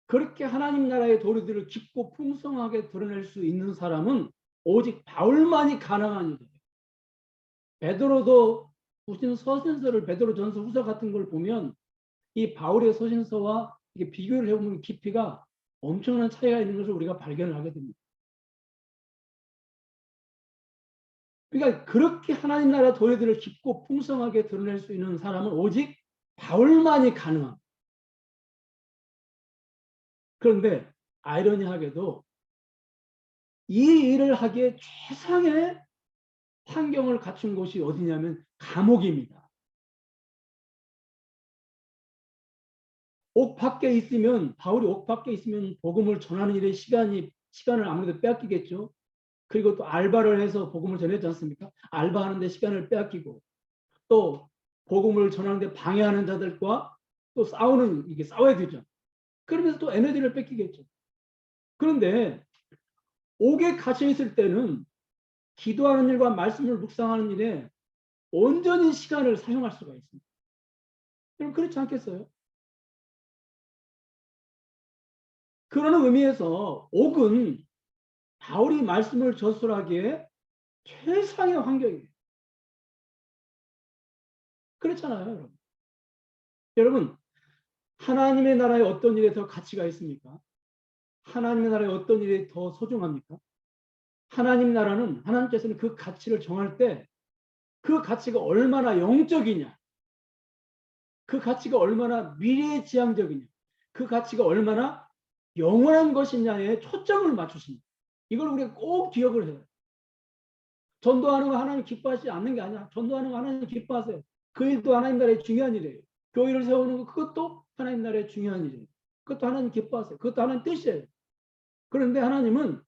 그렇게 하나님 나라의 도리들을 깊고 풍성하게 드러낼 수 있는 사람은 오직 바울만이 가능한 일이에요. 베드로도 무슨 서신서를 베드로전서 후서 같은 걸 보면 이 바울의 서신서와 이게 비교를 해보면 깊이가 엄청난 차이가 있는 것을 우리가 발견을 하게 됩니다. 그러니까 그렇게 하나님 나라 도리들을 깊고 풍성하게 드러낼 수 있는 사람은 오직 바울만이 가능합니다. 그런데 아이러니하게도 이 일을 하기에 최상의 환경을 갖춘 곳이 어디냐면 감옥입니다. 옥 밖에 있으면 바울이 옥 밖에 있으면 복음을 전하는 일에 시간을 아무래도 빼앗기겠죠. 그리고 또 알바를 해서 복음을 전했지 않습니까? 알바하는데 시간을 빼앗기고 또 복음을 전하는데 방해하는 자들과 또 싸워야 되죠. 그러면서 또 에너지를 뺏기겠죠. 그런데 옥에 갇혀 있을 때는 기도하는 일과 말씀을 묵상하는 일에 온전히 시간을 사용할 수가 있습니다. 여러분 그렇지 않겠어요? 그런 의미에서 옥은 바울이 말씀을 전술하기에 최상의 환경이에요. 그렇잖아요, 여러분. 여러분, 하나님의 나라에 어떤 일에 더 가치가 있습니까? 하나님의 나라에 어떤 일이 더 소중합니까? 하나님 나라는 하나님께서는 그 가치를 정할 때 그 가치가 얼마나 영적이냐, 그 가치가 얼마나 미래지향적이냐, 그 가치가 얼마나 영원한 것이냐에 초점을 맞추십니다. 이걸 우리가 꼭 기억을 해요. 전도하는 거 하나님 기뻐하지 않는 게 아니야. 전도하는 거 하나님 기뻐하세요. 그 일도 하나님 나라의 중요한 일이에요. 교회를 세우는 거 그것도 하나님 나라의 중요한 일이에요. 그것도 하나님 기뻐하세요. 그것도 하나님 뜻이에요. 그런데 하나님은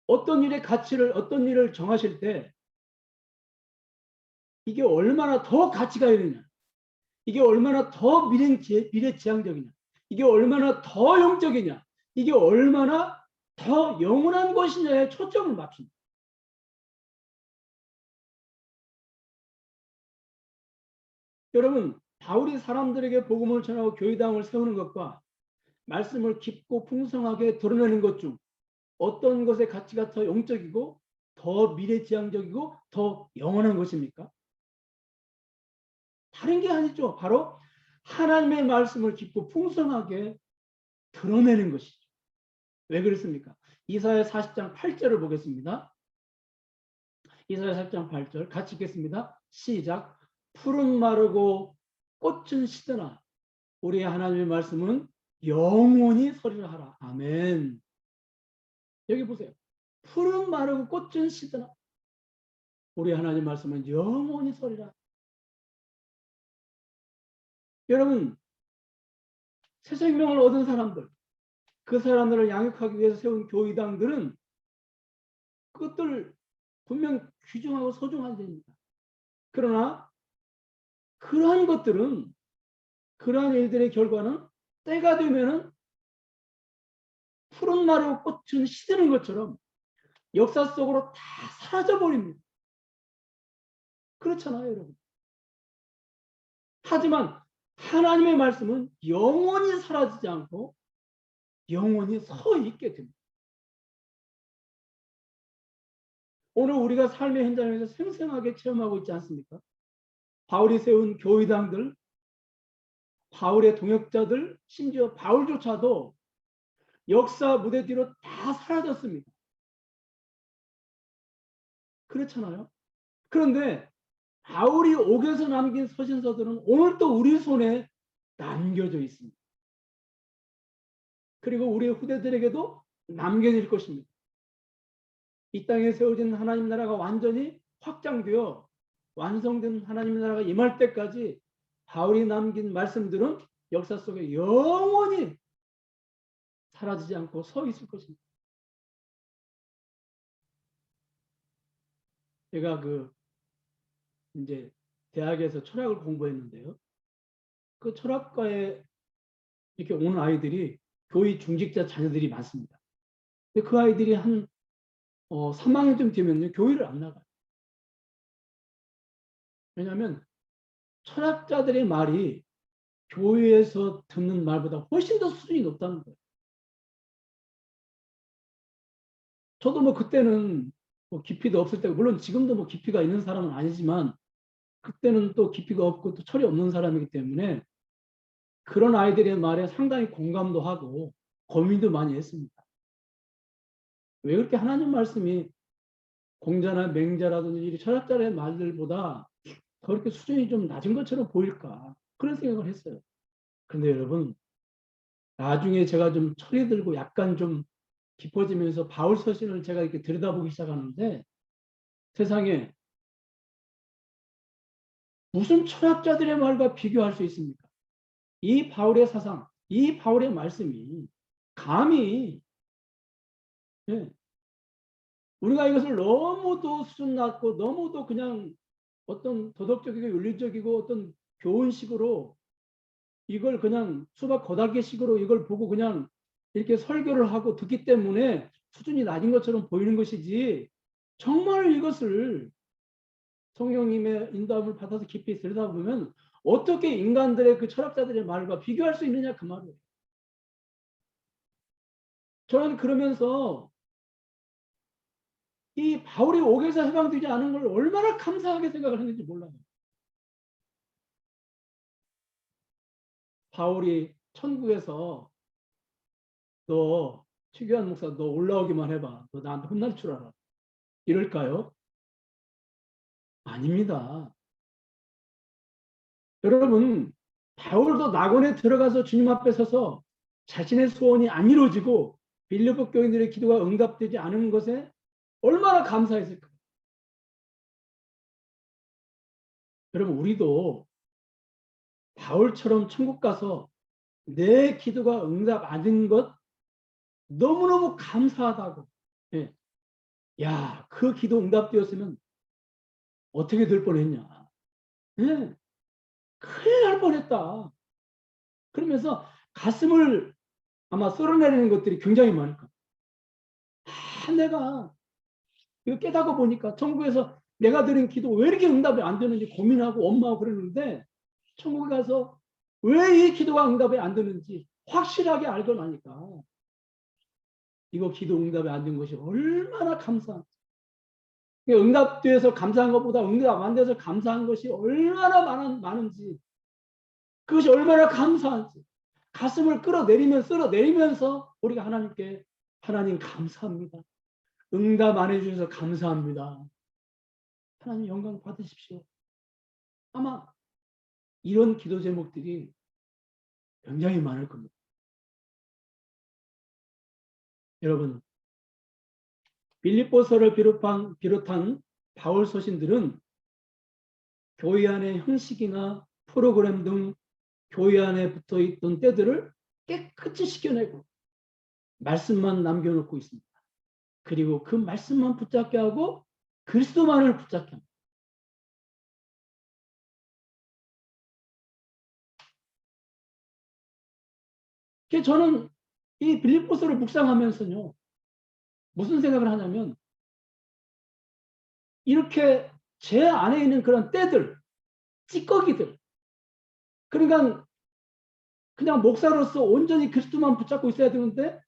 어떤 일의 가치를 어떤 일을 정하실 때 이게 얼마나 더 가치가 있느냐, 이게 얼마나 더 미래지향적이냐, 이게 얼마나 더 영적이냐, 이게 얼마나 더 영원한 것이냐에 초점을 맞춘다. 여러분, 바울이 사람들에게 복음을 전하고 교회당을 세우는 것과 말씀을 깊고 풍성하게 드러내는 것 중 어떤 것의 가치가 더 영적이고 더 미래지향적이고 더 영원한 것입니까? 다른 게 아니죠. 바로 하나님의 말씀을 깊고 풍성하게 드러내는 것이죠. 왜 그렇습니까? 이사야 40장 8절을 보겠습니다. 이사야 40장 8절 같이 읽겠습니다. 시작. 푸른 마르고 꽃은 시드나 우리 하나님의 말씀은 영원히 서리라 하라. 아멘. 여기 보세요. 푸른 마르고 꽃은 시드나 우리 하나님 말씀은 영원히 서리라. 여러분, 새 생명을 얻은 사람들, 그 사람들을 양육하기 위해서 세운 교회당들은 그것들 분명 귀중하고 소중한 일입니다. 그러나 그러한 것들은, 그러한 일들의 결과는 때가 되면은 푸른 마르고 꽃은 시드는 것처럼 역사 속으로 다 사라져 버립니다. 그렇잖아요, 여러분. 하지만 하나님의 말씀은 영원히 사라지지 않고 영원히 서 있게 됩니다. 오늘 우리가 삶의 현장에서 생생하게 체험하고 있지 않습니까? 바울이 세운 교회당들, 바울의 동역자들, 심지어 바울조차도 역사 무대 뒤로 다 사라졌습니다. 그렇잖아요. 그런데 바울이 옥에서 남긴 서신서들은 오늘 또 우리 손에 남겨져 있습니다. 그리고 우리 후대들에게도 남겨질 것입니다. 이 땅에 세워진 하나님 나라가 완전히 확장되어 완성된 하나님 나라가 임할 때까지 바울이 남긴 말씀들은 역사 속에 영원히 사라지지 않고 서 있을 것입니다. 제가 이제 대학에서 철학을 공부했는데요. 그 철학과에 이렇게 오는 아이들이 교회 중직자 자녀들이 많습니다. 근데 그 아이들이 한 3학년쯤 되면 교회를 안 나가요. 왜냐하면 철학자들의 말이 교회에서 듣는 말보다 훨씬 더 수준이 높다는 거예요. 저도 그때는 깊이도 없을 때고, 물론 지금도 깊이가 있는 사람은 아니지만 그때는 또 깊이가 없고 또 철이 없는 사람이기 때문에 그런 아이들의 말에 상당히 공감도 하고 고민도 많이 했습니다. 왜 그렇게 하나님 말씀이 공자나 맹자라든지 철학자의 말들보다 더 이렇게 수준이 좀 낮은 것처럼 보일까, 그런 생각을 했어요. 그런데 여러분, 나중에 제가 좀 철이 들고 약간 좀 깊어지면서 바울 서신을 제가 이렇게 들여다보기 시작하는데 세상에 무슨 철학자들의 말과 비교할 수 있습니까? 이 바울의 사상, 이 바울의 말씀이 감히 우리가 이것을 너무도 수준 낮고 너무도 그냥 어떤 도덕적이고 윤리적이고 어떤 교훈식으로 이걸 그냥 수박 거달기식으로 이걸 보고 그냥 이렇게 설교를 하고 듣기 때문에 수준이 낮은 것처럼 보이는 것이지, 정말 이것을 성령님의 인도함을 받아서 깊이 들여다보면 어떻게 인간들의 그 철학자들의 말과 비교할 수 있느냐, 그 말이에요. 저는 그러면서 이 바울이 옥에서 해방되지 않은 걸 얼마나 감사하게 생각을 했는지 몰라요. 바울이 천국에서 너 최규환 목사 너 올라오기만 해봐, 너 나한테 혼날 줄 알아, 이럴까요? 아닙니다. 여러분, 바울도 낙원에 들어가서 주님 앞에 서서 자신의 소원이 안 이루어지고 빌립보 교인들의 기도가 응답되지 않은 것에 얼마나 감사했을까. 여러분, 우리도 바울처럼 천국 가서 내 기도가 응답 안 된 것 너무너무 감사하다고. 야, 그 기도 응답되었으면 어떻게 될 뻔했냐. 네, 큰일 날 뻔했다. 그러면서 가슴을 아마 썰어내리는 것들이 굉장히 많을 거예요. 내가 이거 깨닫고 보니까 천국에서 내가 드린 기도 왜 이렇게 응답이 안 되는지 고민하고 엄마하고 그러는데 천국에 가서 왜 이 기도가 응답이 안 되는지 확실하게 알고 나니까 이거 기도 응답이 안 된 것이 얼마나 감사한지. 응답돼서 감사한 것보다 응답 안 돼서 감사한 것이 얼마나 많은지, 그것이 얼마나 감사한지 가슴을 끌어내리면서 우리가 하나님께 하나님 감사합니다. 응답 안 해주셔서 감사합니다. 하나님 영광 받으십시오. 아마 이런 기도 제목들이 굉장히 많을 겁니다. 여러분, 빌립보서를 비롯한 바울 서신들은 교회 안의 형식이나 프로그램 등 교회 안에 붙어있던 때들을 깨끗이 씻겨내고 말씀만 남겨놓고 있습니다. 그리고 그 말씀만 붙잡게 하고 그리스도만을 붙잡게 합니다. 저는 이 빌립보서를 묵상하면서요, 무슨 생각을 하냐면 이렇게 제 안에 있는 그런 때들, 찌꺼기들, 그러니까 그냥 목사로서 온전히 그리스도만 붙잡고 있어야 되는데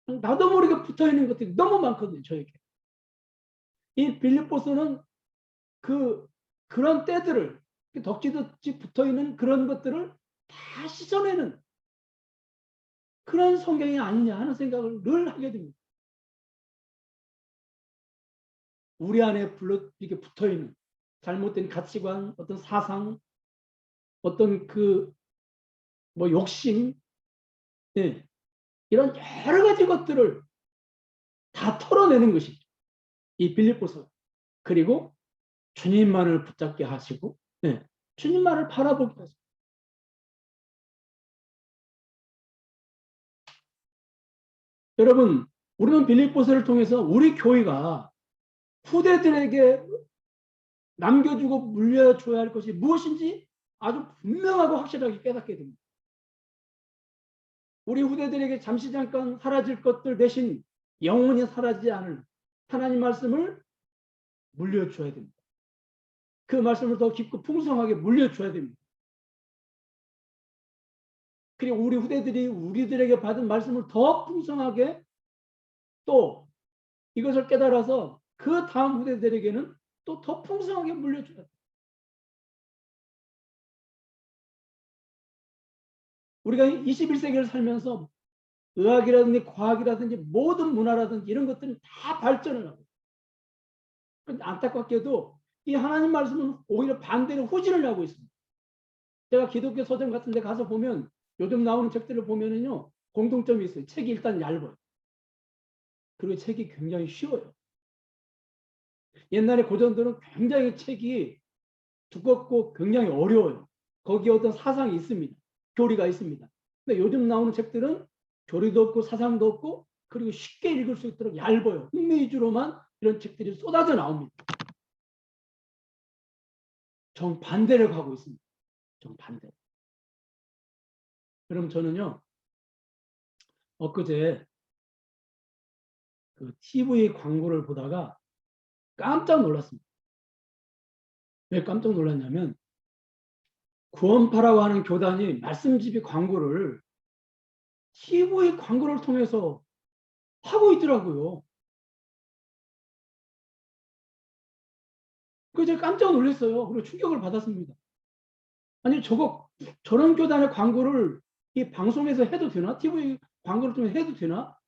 나도 모르게 붙어있는 것들이 너무 많거든요. 저에게. 이 빌립보서는 그런 때들을 덕지덕지 붙어있는 그런 것들을 다 씻어내는 그런 성경이 아니냐 하는 생각을 늘 하게 됩니다. 우리 안에 이렇게 붙어있는 잘못된 가치관, 어떤 사상, 어떤 욕심, 네. 이런 여러 가지 것들을 다 털어내는 것이죠. 이 빌립보서. 그리고 주님만을 붙잡게 하시고, 네. 주님만을 바라보게 하시고. 여러분, 우리는 빌립보서를 통해서 우리 교회가 후대들에게 남겨주고 물려줘야 할 것이 무엇인지 아주 분명하고 확실하게 깨닫게 됩니다. 우리 후대들에게 잠시 잠깐 사라질 것들 대신 영원히 사라지지 않을 하나님 말씀을 물려줘야 됩니다. 그 말씀을 더 깊고 풍성하게 물려줘야 됩니다. 그리고 우리 후대들이 우리들에게 받은 말씀을 더 풍성하게 또 이것을 깨달아서 그 다음 후대들에게는 또 더 풍성하게 물려줘야 됩니다. 우리가 21세기를 살면서 의학이라든지 과학이라든지 모든 문화라든지 이런 것들은 다 발전을 하고, 그런데 안타깝게도 이 하나님 말씀은 오히려 반대로 후진을 하고 있습니다. 제가 기독교 서점 같은 데 가서 보면 요즘 나오는 책들을 보면은요, 공통점이 있어요. 책이 일단 얇아요. 그리고 책이 굉장히 쉬워요. 옛날에 고전들은 굉장히 책이 두껍고 굉장히 어려워요. 거기에 어떤 사상이 있습니다. 교리가 있습니다. 근데 요즘 나오는 책들은 교리도 없고 사상도 없고 그리고 쉽게 읽을 수 있도록 얇아요. 흥미 위주로만 이런 책들이 쏟아져 나옵니다. 정반대를 가고 있습니다. 정반대. 그럼 저는요, 엊그제 TV 광고를 보다가 깜짝 놀랐습니다. 왜 깜짝 놀랐냐면 구원파라고 하는 교단이 말씀집이 광고를 TV 광고를 통해서 하고 있더라고요. 그래서 제가 깜짝 놀랐어요. 그리고 충격을 받았습니다. 아니 저런 교단의 광고를 이 방송에서 해도 되나? TV 광고를 통해서 해도 되나?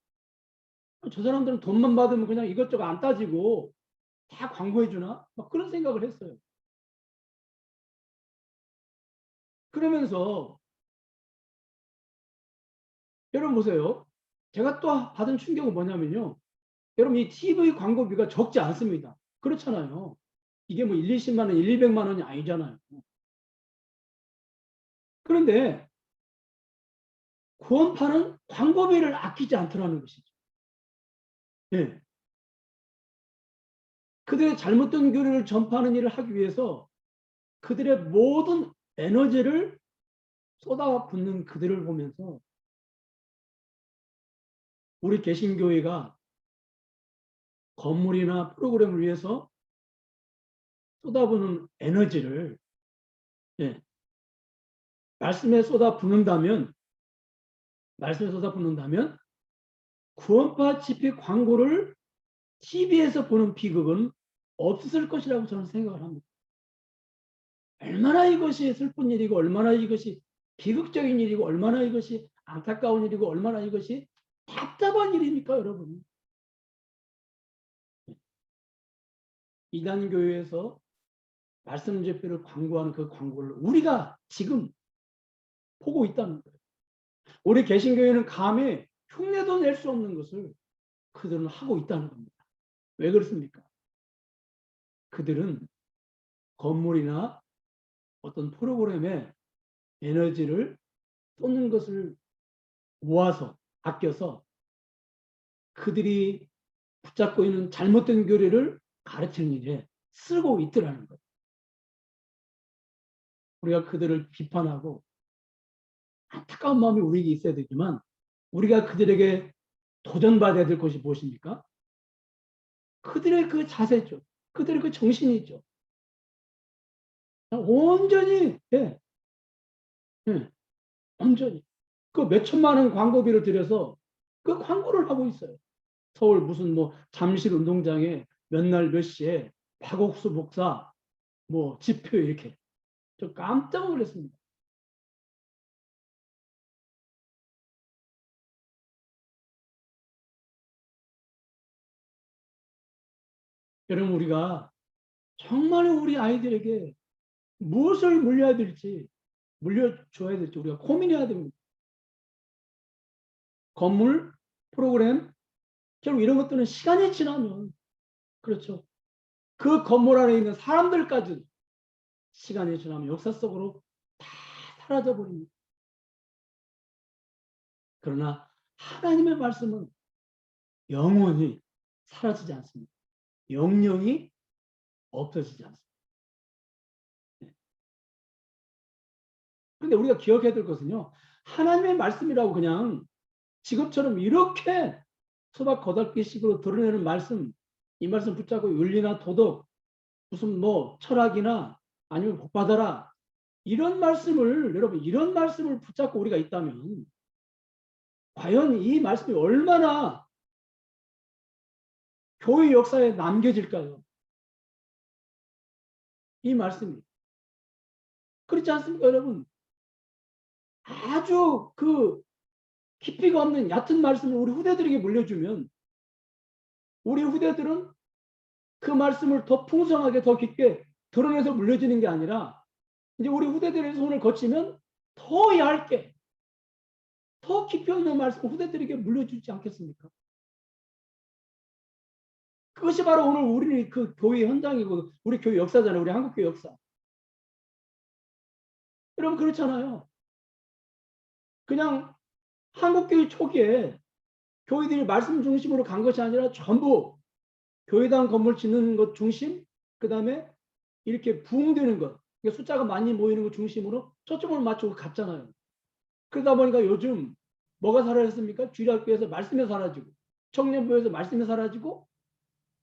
저 사람들은 돈만 받으면 그냥 이것저것 안 따지고 다 광고해 주나? 막 그런 생각을 했어요. 그러면서 여러분 보세요. 제가 또 받은 충격은 뭐냐면요. 여러분 이 TV 광고비가 적지 않습니다. 그렇잖아요. 이게 뭐 1, 20만 원, 1, 200만 원이 아니잖아요. 그런데 구원파는 광고비를 아끼지 않더라는 것이죠. 네. 그들의 잘못된 교리를 전파하는 일을 하기 위해서 그들의 모든 에너지를 쏟아붓는 그들을 보면서 우리 개신교회가 건물이나 프로그램을 위해서 쏟아부는 에너지를 말씀에 쏟아붓는다면 구원파 집회 광고를 TV에서 보는 비극은 없을 것이라고 저는 생각을 합니다. 얼마나 이것이 슬픈 일이고 얼마나 이것이 비극적인 일이고 얼마나 이것이 안타까운 일이고 얼마나 이것이 답답한 일입니까, 여러분. 이단교회에서 말씀 집회를 광고하는 그 광고를 우리가 지금 보고 있다는 거예요. 우리 개신교회는 감히 흉내도 낼 수 없는 것을 그들은 하고 있다는 겁니다. 왜 그렇습니까? 그들은 건물이나 어떤 프로그램에 에너지를 쏟는 것을 모아서 아껴서 그들이 붙잡고 있는 잘못된 교리를 가르치는 일에 쓰고 있더라는 거예요. 우리가 그들을 비판하고 안타까운 마음이 우리에게 있어야 되지만 우리가 그들에게 도전받아야 될 것이 무엇입니까? 그들의 그 자세죠. 그들의 그 정신이죠. 온전히 온전히 그 몇천만 원 광고비를 들여서 그 광고를 하고 있어요. 서울 무슨 뭐 잠실 운동장에 몇 날 몇 시에 박옥수 목사 뭐 집회 이렇게 저 깜짝 놀랐습니다. 여러분 우리가 정말 우리 아이들에게 무엇을 물려줘야 될지 우리가 고민해야 됩니다. 건물, 프로그램, 결국 이런 것들은 시간이 지나면 그렇죠. 그 건물 안에 있는 사람들까지 시간이 지나면 역사 속으로 다 사라져 버립니다. 그러나 하나님의 말씀은 영원히 사라지지 않습니다. 영영이 없어지지 않습니다. 그런데 우리가 기억해야 될 것은요. 하나님의 말씀이라고 그냥 지금처럼 이렇게 소박 거달기식으로 드러내는 말씀, 이 말씀 붙잡고 윤리나 도덕, 무슨 뭐 철학이나 아니면 복받아라 이런 말씀을 여러분 이런 말씀을 붙잡고 우리가 있다면 과연 이 말씀이 얼마나 교회 역사에 남겨질까요? 이 말씀이 그렇지 않습니까, 여러분? 아주 그 깊이가 없는 얕은 말씀을 우리 후대들에게 물려주면 우리 후대들은 그 말씀을 더 풍성하게 더 깊게 드러내서 물려주는 게 아니라 이제 우리 후대들의 손을 거치면 더 얇게 더 깊이 있는 말씀을 후대들에게 물려주지 않겠습니까? 그것이 바로 오늘 우리 그 교회 현장이고 우리 교회 역사잖아요. 우리 한국교회 역사. 여러분 그렇잖아요. 그냥 한국교회 초기에 교회들이 말씀 중심으로 간 것이 아니라 전부 교회당 건물 짓는 것 중심, 그 다음에 이렇게 부흥되는 것, 숫자가 많이 모이는 것 중심으로 초점을 맞추고 갔잖아요. 그러다 보니까 요즘 뭐가 사라졌습니까? 주일학교에서 말씀이 사라지고 청년부에서 말씀이 사라지고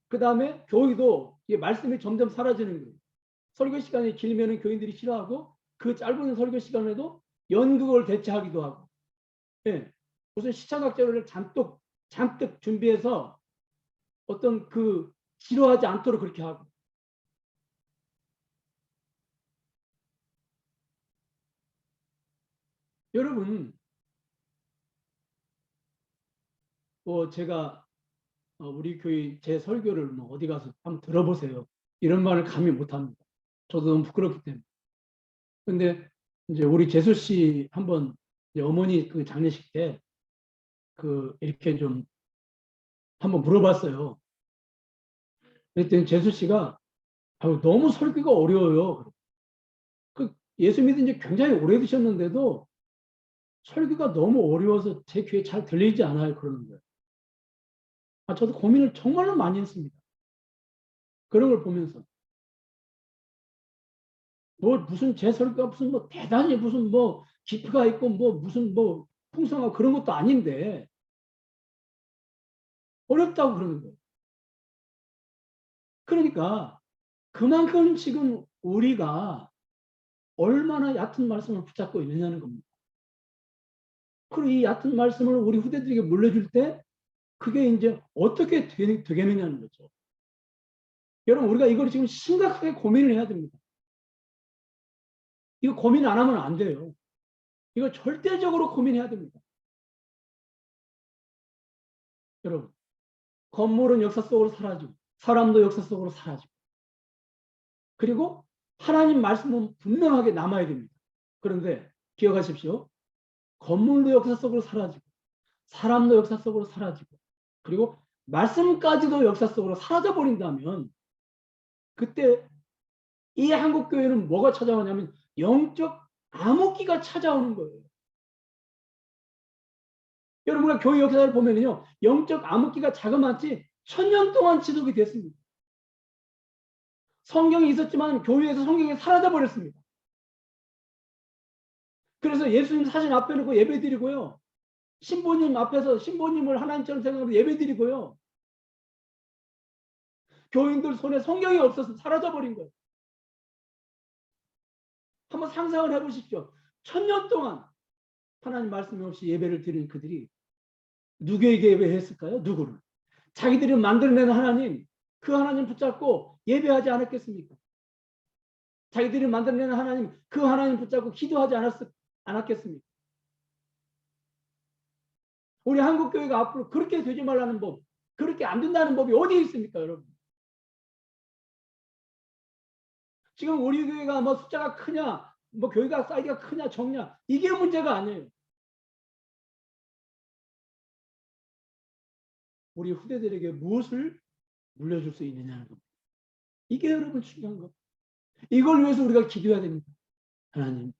그 다음에 교회도 이게 말씀이 점점 사라지는 거예요. 설교 시간이 길면 교인들이 싫어하고 그 짧은 설교 시간에도 연극을 대체하기도 하고 무슨 시청각 자료를 잔뜩 준비해서 어떤 그 지루하지 않도록 그렇게 하고 여러분 제가 우리 교회 제 설교를 뭐 어디 가서 한번 들어보세요. 이런 말을 감히 못합니다. 저도 너무 부끄럽기 때문에. 근데 이제 우리 재수 씨 한번 어머니 그 장례식 때 그 이렇게 좀 한번 물어봤어요. 그랬더니 재수 씨가 너무 설교가 어려워요. 그 예수 믿은 지 굉장히 오래되셨는데도 설교가 너무 어려워서 제 귀에 잘 들리지 않아요. 그러는 거예요. 저도 고민을 정말로 많이 했습니다. 그런 걸 보면서. 뭐 무슨 제설가 무슨 뭐 대단히 무슨 뭐 깊이가 있고 뭐 무슨 뭐 풍성하고 그런 것도 아닌데 어렵다고 그러는 거예요. 그러니까 그만큼 지금 우리가 얼마나 얕은 말씀을 붙잡고 있느냐는 겁니다. 그리고 이 얕은 말씀을 우리 후대들에게 물려줄 때 그게 이제 어떻게 되겠느냐는 거죠. 여러분, 우리가 이걸 지금 심각하게 고민을 해야 됩니다. 이거 고민 안 하면 안 돼요. 이거 절대적으로 고민해야 됩니다. 여러분, 건물은 역사 속으로 사라지고 사람도 역사 속으로 사라지고 그리고 하나님 말씀은 분명하게 남아야 됩니다. 그런데 기억하십시오. 건물도 역사 속으로 사라지고 사람도 역사 속으로 사라지고 그리고 말씀까지도 역사 속으로 사라져버린다면 그때 이 한국교회는 뭐가 찾아오냐면 영적 암흑기가 찾아오는 거예요. 여러분과 교회 역사를 보면요, 영적 암흑기가 자그마치 1000년 동안 지속이 됐습니다. 성경이 있었지만 교회에서 성경이 사라져 버렸습니다. 그래서 예수님 사진 앞에 놓고 예배 드리고요, 신부님 앞에서 신부님을 하나님처럼 생각하고 예배 드리고요, 교인들 손에 성경이 없어서 사라져 버린 거예요. 한번 상상을 해보십시오. 1000년 동안 하나님 말씀 없이 예배를 드린 그들이 누구에게 예배했을까요? 누구를? 자기들이 만들어낸 하나님, 그 하나님 붙잡고 예배하지 않았겠습니까? 자기들이 만들어낸 하나님, 그 하나님 붙잡고 기도하지 않았겠습니까? 우리 한국교회가 앞으로 그렇게 되지 말라는 법, 그렇게 안 된다는 법이 어디에 있습니까, 여러분? 지금 우리 교회가 뭐 숫자가 크냐, 뭐 교회가 사이즈가 크냐, 적냐, 이게 문제가 아니에요. 우리 후대들에게 무엇을 물려줄 수 있느냐는 겁니다. 이게 여러분 중요한 겁니다. 이걸 위해서 우리가 기도해야 됩니다. 하나님,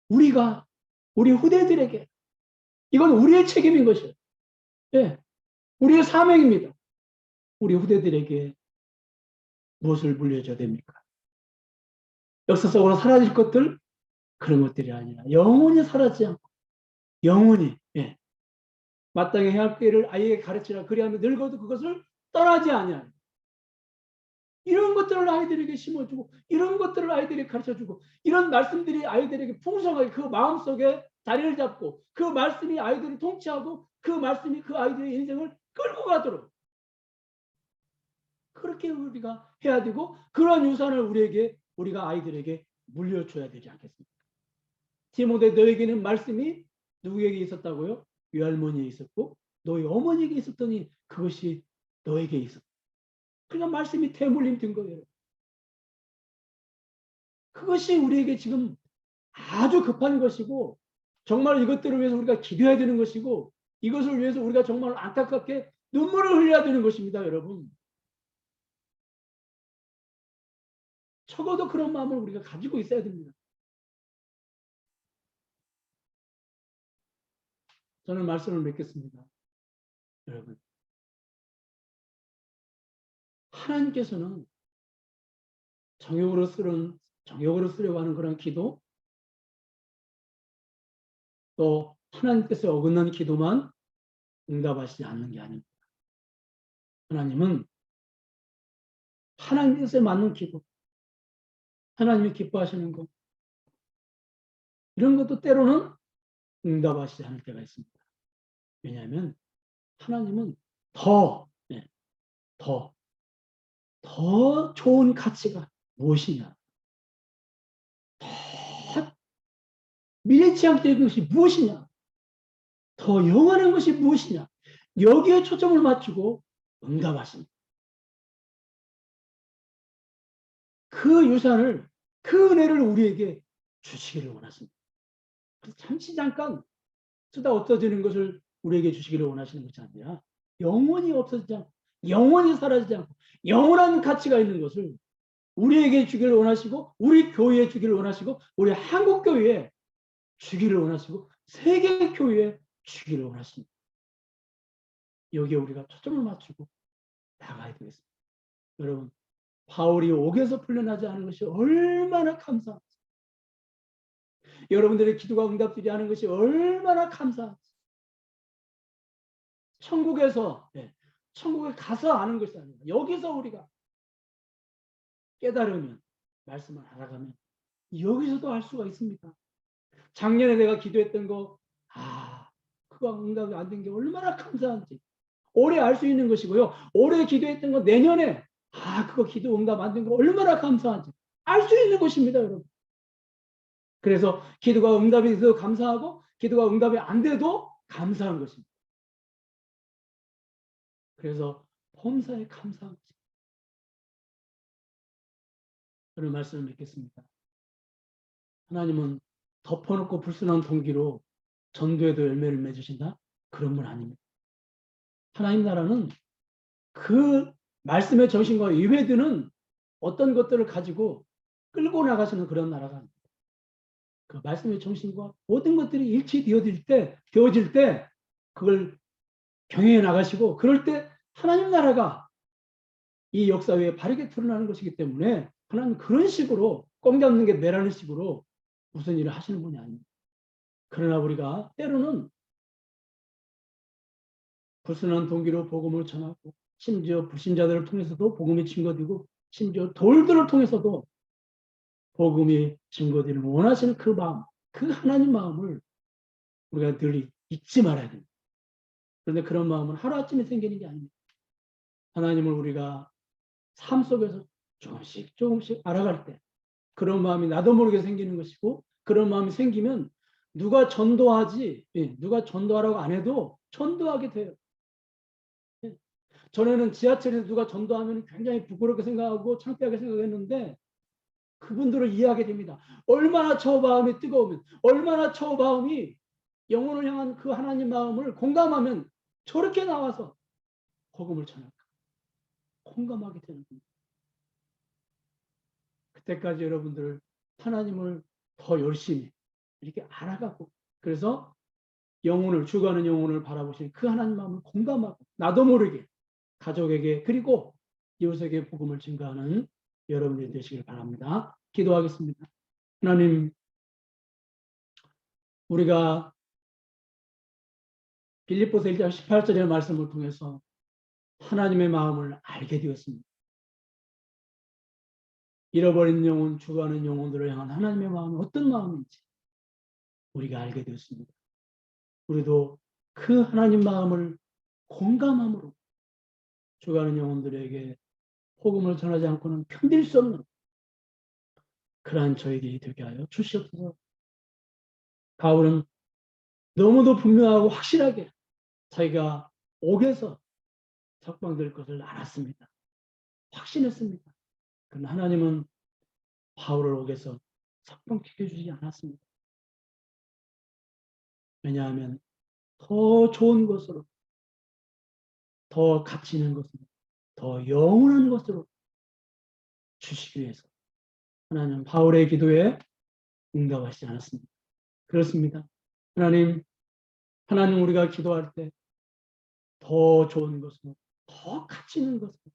우리가 우리 후대들에게, 이건 우리의 책임인 것이에요. 예, 우리의 사명입니다. 우리 후대들에게 무엇을 물려줘야 됩니까? 역사 속으로 사라질 것들, 그런 것들이 아니라 영원히 사라지지 않고 영원히, 예, 마땅히 행할 길을 아이에게 가르치라. 그리하면 늙어도 그것을 떠나지 아니하리라. 이런 것들을 아이들에게 심어주고 이런 것들을 아이들에게 가르쳐주고 이런 말씀들이 아이들에게 풍성하게 그 마음속에 자리를 잡고 그 말씀이 아이들을 통치하고 그 말씀이 그 아이들의 인생을 끌고 가도록 그렇게 우리가 해야 되고 그런 유산을 우리가 아이들에게 물려줘야 되지 않겠습니까? 디모데 너에게는 말씀이 누구에게 있었다고요? 외할머니에 있었고 너희 어머니에게 있었더니 그것이 너에게 있었다. 그러니까 말씀이 대물림 된 거예요. 그것이 우리에게 지금 아주 급한 것이고 정말 이것들을 위해서 우리가 기도해야 되는 것이고 이것을 위해서 우리가 정말 안타깝게 눈물을 흘려야 되는 것입니다. 여러분. 적어도 그런 마음을 우리가 가지고 있어야 됩니다. 저는 말씀을 맺겠습니다. 여러분. 하나님께서는 정욕으로 쓰려고 하는 그런 기도 또 하나님께서 어긋난 기도만 응답하시지 않는 게 아닙니다. 하나님은 하나님께서 맞는 기도 하나님이 기뻐하시는 것 이런 것도 때로는 응답하시지 않을 때가 있습니다. 왜냐하면 하나님은 더 좋은 가치가 무엇이냐 더 미래치 않게 된 것이 무엇이냐 더 영원한 것이 무엇이냐 여기에 초점을 맞추고 응답하십니다. 그 유산을 그 은혜를 우리에게 주시기를 원하십니다. 잠시 잠깐 쓰다 없어지는 것을 우리에게 주시기를 원하시는 것이 아니라 영원히 없어지지 않고 영원히 사라지지 않고 영원한 가치가 있는 것을 우리에게 주기를 원하시고 우리 교회에 주기를 원하시고 우리 한국교회에 주기를 원하시고 세계교회에 주기를 원하십니다. 여기에 우리가 초점을 맞추고 나가야 되겠습니다. 여러분 바울이 옥에서 풀려나지 않은 것이 얼마나 감사한지, 여러분들의 기도가 응답되지 않은 것이 얼마나 감사한지, 천국에서, 천국에 가서 아는 것이 아니라 여기서 우리가 깨달으면, 말씀을 알아가면 여기서도 알 수가 있습니다. 작년에 내가 기도했던 거, 그거 응답이 안 된 게 얼마나 감사한지 올해 알 수 있는 것이고요. 올해 기도했던 거 내년에 그거 기도 응답 안 된 거 얼마나 감사한지 알 수 있는 것입니다, 여러분. 그래서 기도가 응답이 돼도 감사하고 기도가 응답이 안 돼도 감사한 것입니다. 그래서 범사에 감사한 것입니다. 그런 말씀을 맺겠습니다. 하나님은 덮어놓고 불순한 동기로 전도에도 열매를 맺으신다? 그런 분 아닙니다. 하나님 나라는 그 말씀의 정신과 이외되는 어떤 것들을 가지고 끌고 나가시는 그런 나라가 아닙니다. 그 말씀의 정신과 모든 것들이 일치되어질 때 그걸 경영해 나가시고, 그럴 때 하나님 나라가 이 역사 위에 바르게 드러나는 것이기 때문에 하나님 그런 식으로 꽁 잡는 게 매라는 식으로 무슨 일을 하시는 분이 아닙니다. 그러나 우리가 때로는 불순한 동기로 복음을 전하고, 심지어 불신자들을 통해서도 복음이 증거되고, 심지어 돌들을 통해서도 복음이 증거되는 원하시는 그 마음, 그 하나님 마음을 우리가 늘 잊지 말아야 됩니다. 그런데 그런 마음은 하루아침에 생기는 게 아닙니다. 하나님을 우리가 삶 속에서 조금씩 알아갈 때 그런 마음이 나도 모르게 생기는 것이고, 그런 마음이 생기면 누가 전도하라고 안 해도 전도하게 돼요. 전에는 지하철에서 누가 전도하면 굉장히 부끄럽게 생각하고 창피하게 생각했는데 그분들을 이해하게 됩니다. 얼마나 저 마음이 뜨거우면, 얼마나 저 마음이 영혼을 향한 그 하나님 마음을 공감하면 저렇게 나와서 복음을 전할까, 공감하게 되는 겁니다. 그때까지 여러분들 하나님을 더 열심히 이렇게 알아가고, 그래서 죽어가는 영혼을 바라보시는 그 하나님 마음을 공감하고 나도 모르게 가족에게 그리고 이웃에게 복음을 증거하는 여러분들이 되시길 바랍니다. 기도하겠습니다. 하나님, 우리가 빌립보서 1장 18절의 말씀을 통해서 하나님의 마음을 알게 되었습니다. 잃어버린 영혼, 죽어가는 영혼들을 향한 하나님의 마음이 어떤 마음인지 우리가 알게 되었습니다. 우리도 그 하나님 마음을 공감함으로 죽어가는 영혼들에게 복음을 전하지 않고는 견딜 수 없는 그러한 저희들이 되게 하여 주시옵소서. 바울은 너무도 분명하고 확실하게 자기가 옥에서 석방될 것을 알았습니다. 확신했습니다. 그러나 하나님은 바울을 옥에서 석방시켜 주지 않았습니다. 왜냐하면 더 좋은 것으로, 더 가치 있는 것으로, 더 영원한 것으로 주시기 위해서 하나님은 바울의 기도에 응답하시지 않았습니다. 그렇습니다. 하나님 우리가 기도할 때 더 좋은 것으로, 더 가치 있는 것으로,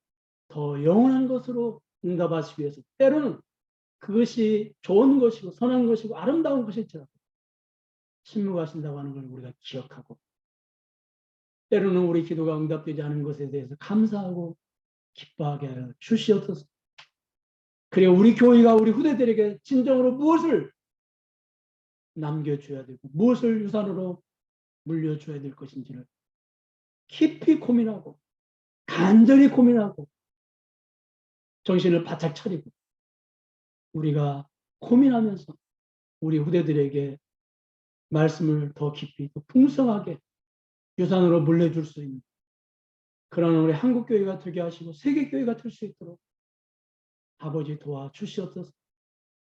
더 영원한 것으로 응답하시기 위해서 때로는 그것이 좋은 것이고 선한 것이고 아름다운 것일지라도 침묵하신다고 하는 걸 우리가 기억하고, 때로는 우리 기도가 응답되지 않은 것에 대해서 감사하고 기뻐하게 하여 주시옵소서. 그리고 우리 교회가 우리 후대들에게 진정으로 무엇을 남겨줘야 되고 무엇을 유산으로 물려줘야 될 것인지를 깊이 고민하고 간절히 고민하고 정신을 바짝 차리고 우리가 고민하면서 우리 후대들에게 말씀을 더 깊이 더 풍성하게 유산으로 물려줄 수 있는 그런 우리 한국교회가 되게 하시고 세계교회가 될 수 있도록 아버지 도와주시옵소서.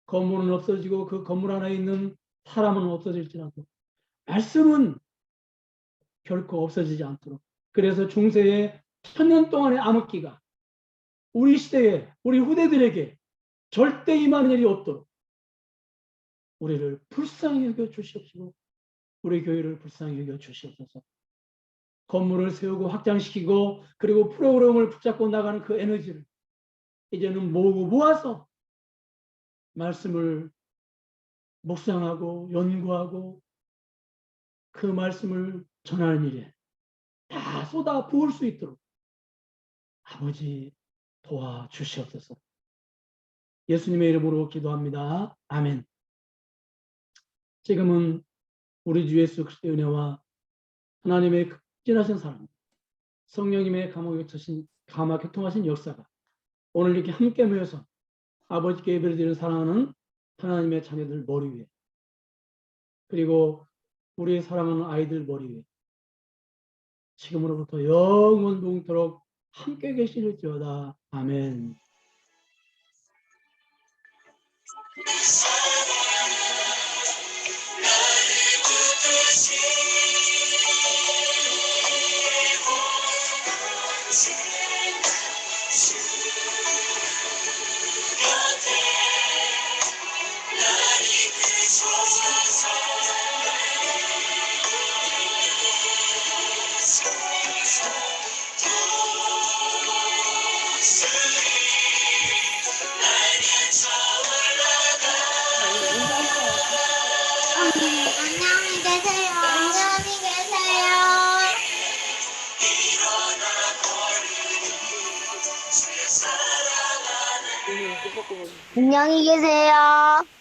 건물은 없어지고 그 건물 안에 있는 사람은 없어질지라도 말씀은 결코 없어지지 않도록, 그래서 중세의 1000년 동안의 암흑기가 우리 시대에 우리 후대들에게 절대 임하는 일이 없도록 우리를 불쌍히 여겨 주시옵시고 우리 교회를 불쌍히 여겨 주시옵소서. 건물을 세우고 확장시키고 그리고 프로그램을 붙잡고 나가는 그 에너지를 이제는 모아서 말씀을 묵상하고 연구하고 그 말씀을 전하는 일에 다 쏟아 부을 수 있도록 아버지 도와주시옵소서. 예수님의 이름으로 기도합니다. 아멘. 지금은 우리 주 예수 그리스도의 은혜와 하나님의 극진하신 사랑, 성령님의 감화 교통하신 역사가 오늘 이렇게 함께 모여서 아버지께 예배를 드리는 사랑하는 하나님의 자녀들 머리 위에, 그리고 우리의 사랑하는 아이들 머리 위에 지금으로부터 영원동토록 함께 계시는지어다. 아멘. 안녕히 계세요. 안녕히 계세요. 안녕히 계세요.